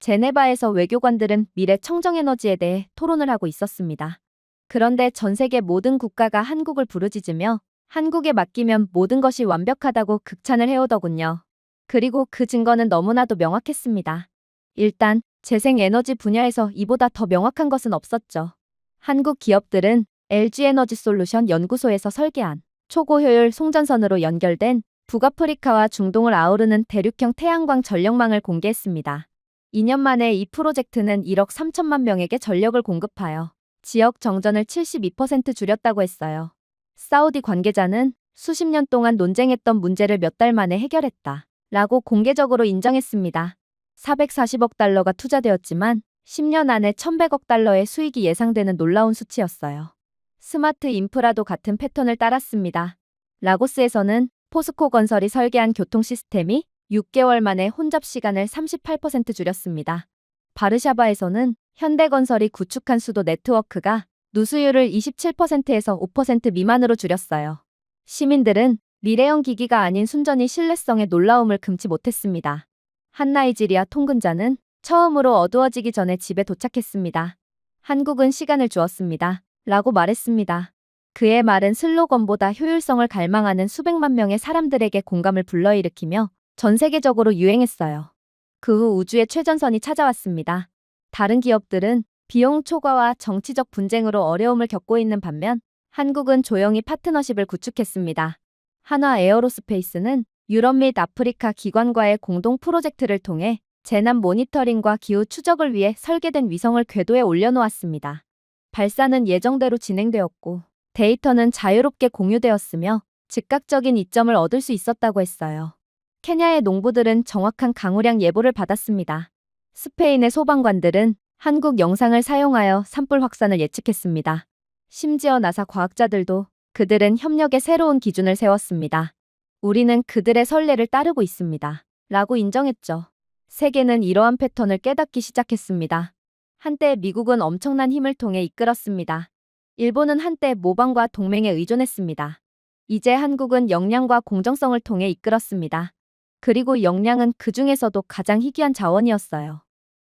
제네바에서 외교관들은 미래 청정에너지에 대해 토론을 하고 있었습니다. 그런데 전 세계 모든 국가가 한국을 부르짖으며 한국에 맡기면 모든 것이 완벽하다고 극찬을 해오더군요. 그리고 그 증거는 너무나도 명확했습니다. 일단 재생에너지 분야에서 이보다 더 명확한 것은 없었죠. 한국 기업들은 LG에너지솔루션 연구소에서 설계한 초고효율 송전선으로 연결된 북아프리카와 중동을 아우르는 대륙형 태양광 전력망을 공개했습니다. 2년 만에 이 프로젝트는 1억 3천만 명에게 전력을 공급하여 지역 정전을 72% 줄였다고 했어요. 사우디 관계자는 수십 년 동안 논쟁했던 문제를 몇 달 만에 해결했다 라고 공개적으로 인정했습니다. 440억 달러가 투자되었지만 10년 안에 1,100억 달러의 수익이 예상되는 놀라운 수치였어요. 스마트 인프라도 같은 패턴을 따랐습니다. 라고스에서는 포스코 건설이 설계한 교통 시스템이 6개월 만에 혼잡 시간을 38% 줄였습니다. 바르샤바에서는 현대건설이 구축한 수도 네트워크가 누수율을 27%에서 5% 미만으로 줄였어요. 시민들은 미래형 기기가 아닌 순전히 신뢰성의 놀라움을 금치 못했습니다. 한 나이지리아 통근자는 처음으로 어두워지기 전에 집에 도착했습니다. 한국은 시간을 주었습니다. 라고 말했습니다. 그의 말은 슬로건보다 효율성을 갈망하는 수백만 명의 사람들에게 공감을 불러일으키며 전 세계적으로 유행했어요. 그 후 우주의 최전선이 찾아왔습니다. 다른 기업들은 비용 초과와 정치적 분쟁으로 어려움을 겪고 있는 반면 한국은 조용히 파트너십을 구축했습니다. 한화 에어로스페이스는 유럽 및 아프리카 기관과의 공동 프로젝트를 통해 재난 모니터링과 기후 추적을 위해 설계된 위성을 궤도에 올려놓았습니다. 발사는 예정대로 진행되었고 데이터는 자유롭게 공유되었으며 즉각적인 이점을 얻을 수 있었다고 했어요. 케냐의 농부들은 정확한 강우량 예보를 받았습니다. 스페인의 소방관들은 한국 영상을 사용하여 산불 확산을 예측했습니다. 심지어 나사 과학자들도 그들은 협력의 새로운 기준을 세웠습니다. 우리는 그들의 선례를 따르고 있습니다. 라고 인정했죠. 세계는 이러한 패턴을 깨닫기 시작했습니다. 한때 미국은 엄청난 힘을 통해 이끌었습니다. 일본은 한때 모방과 동맹에 의존했습니다. 이제 한국은 역량과 공정성을 통해 이끌었습니다. 그리고 역량은 그 중에서도 가장 희귀한 자원이었어요.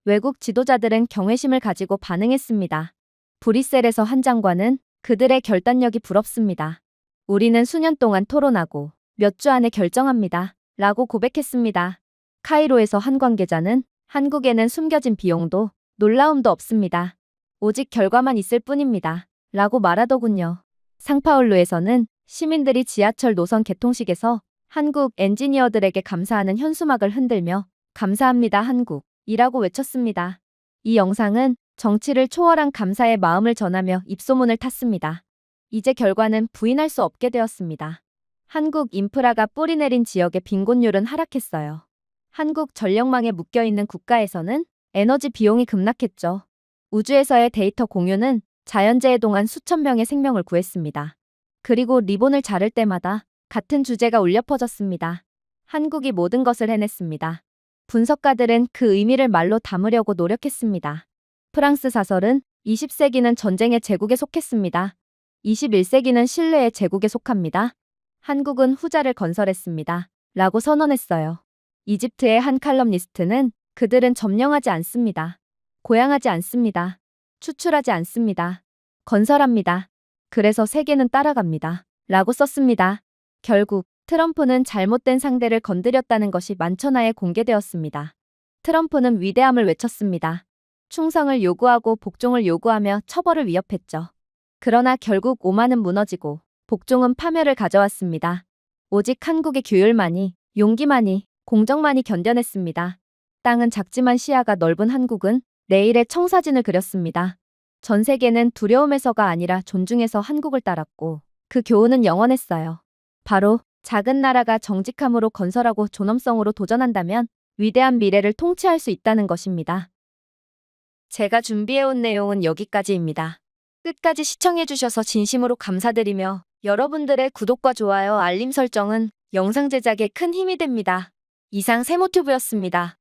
외국 지도자들은 경외심을 가지고 반응했습니다. 브뤼셀에서 한 장관은 그들의 결단력이 부럽습니다. 우리는 수년 동안 토론하고 몇 주 안에 결정합니다. 라고 고백했습니다. 카이로에서 한 관계자는 한국에는 숨겨진 비용도 놀라움도 없습니다. 오직 결과만 있을 뿐입니다. 라고 말하더군요. 상파울루에서는 시민들이 지하철 노선 개통식에서 한국 엔지니어들에게 감사하는 현수막을 흔들며 감사합니다 한국 이라고 외쳤습니다. 이 영상은 정치를 초월한 감사의 마음을 전하며 입소문을 탔습니다. 이제 결과는 부인할 수 없게 되었습니다. 한국 인프라가 뿌리내린 지역의 빈곤율은 하락했어요. 한국 전력망에 묶여있는 국가에서는 에너지 비용이 급락했죠. 우주에서의 데이터 공유는 자연재해 동안 수천 명의 생명을 구했습니다. 그리고 리본을 자를 때마다 같은 주제가 울려 퍼졌습니다. 한국이 모든 것을 해냈습니다. 분석가들은 그 의미를 말로 담으려고 노력했습니다. 프랑스 사설은 20세기는 전쟁의 제국에 속했습니다. 21세기는 신뢰의 제국에 속합니다. 한국은 후자를 건설했습니다. 라고 선언했어요. 이집트의 한 칼럼니스트는 그들은 점령하지 않습니다. 고양하지 않습니다. 추출하지 않습니다. 건설합니다. 그래서 세계는 따라갑니다. 라고 썼습니다. 결국 트럼프는 잘못된 상대를 건드렸다는 것이 만천하에 공개되었습니다. 트럼프는 위대함을 외쳤습니다. 충성을 요구하고 복종을 요구하며 처벌을 위협했죠. 그러나 결국 오만은 무너지고 복종은 파멸을 가져왔습니다. 오직 한국의 규율만이, 용기만이, 공정만이 견뎌냈습니다. 땅은 작지만 시야가 넓은 한국은 내일의 청사진을 그렸습니다. 전 세계는 두려움에서가 아니라 존중해서 한국을 따랐고 그 교훈은 영원했어요. 바로 작은 나라가 정직함으로 건설하고 존엄성으로 도전한다면 위대한 미래를 통치할 수 있다는 것입니다. 제가 준비해온 내용은 여기까지입니다. 끝까지 시청해주셔서 진심으로 감사드리며 여러분들의 구독과 좋아요, 알림 설정은 영상 제작에 큰 힘이 됩니다. 이상 세모튜브였습니다.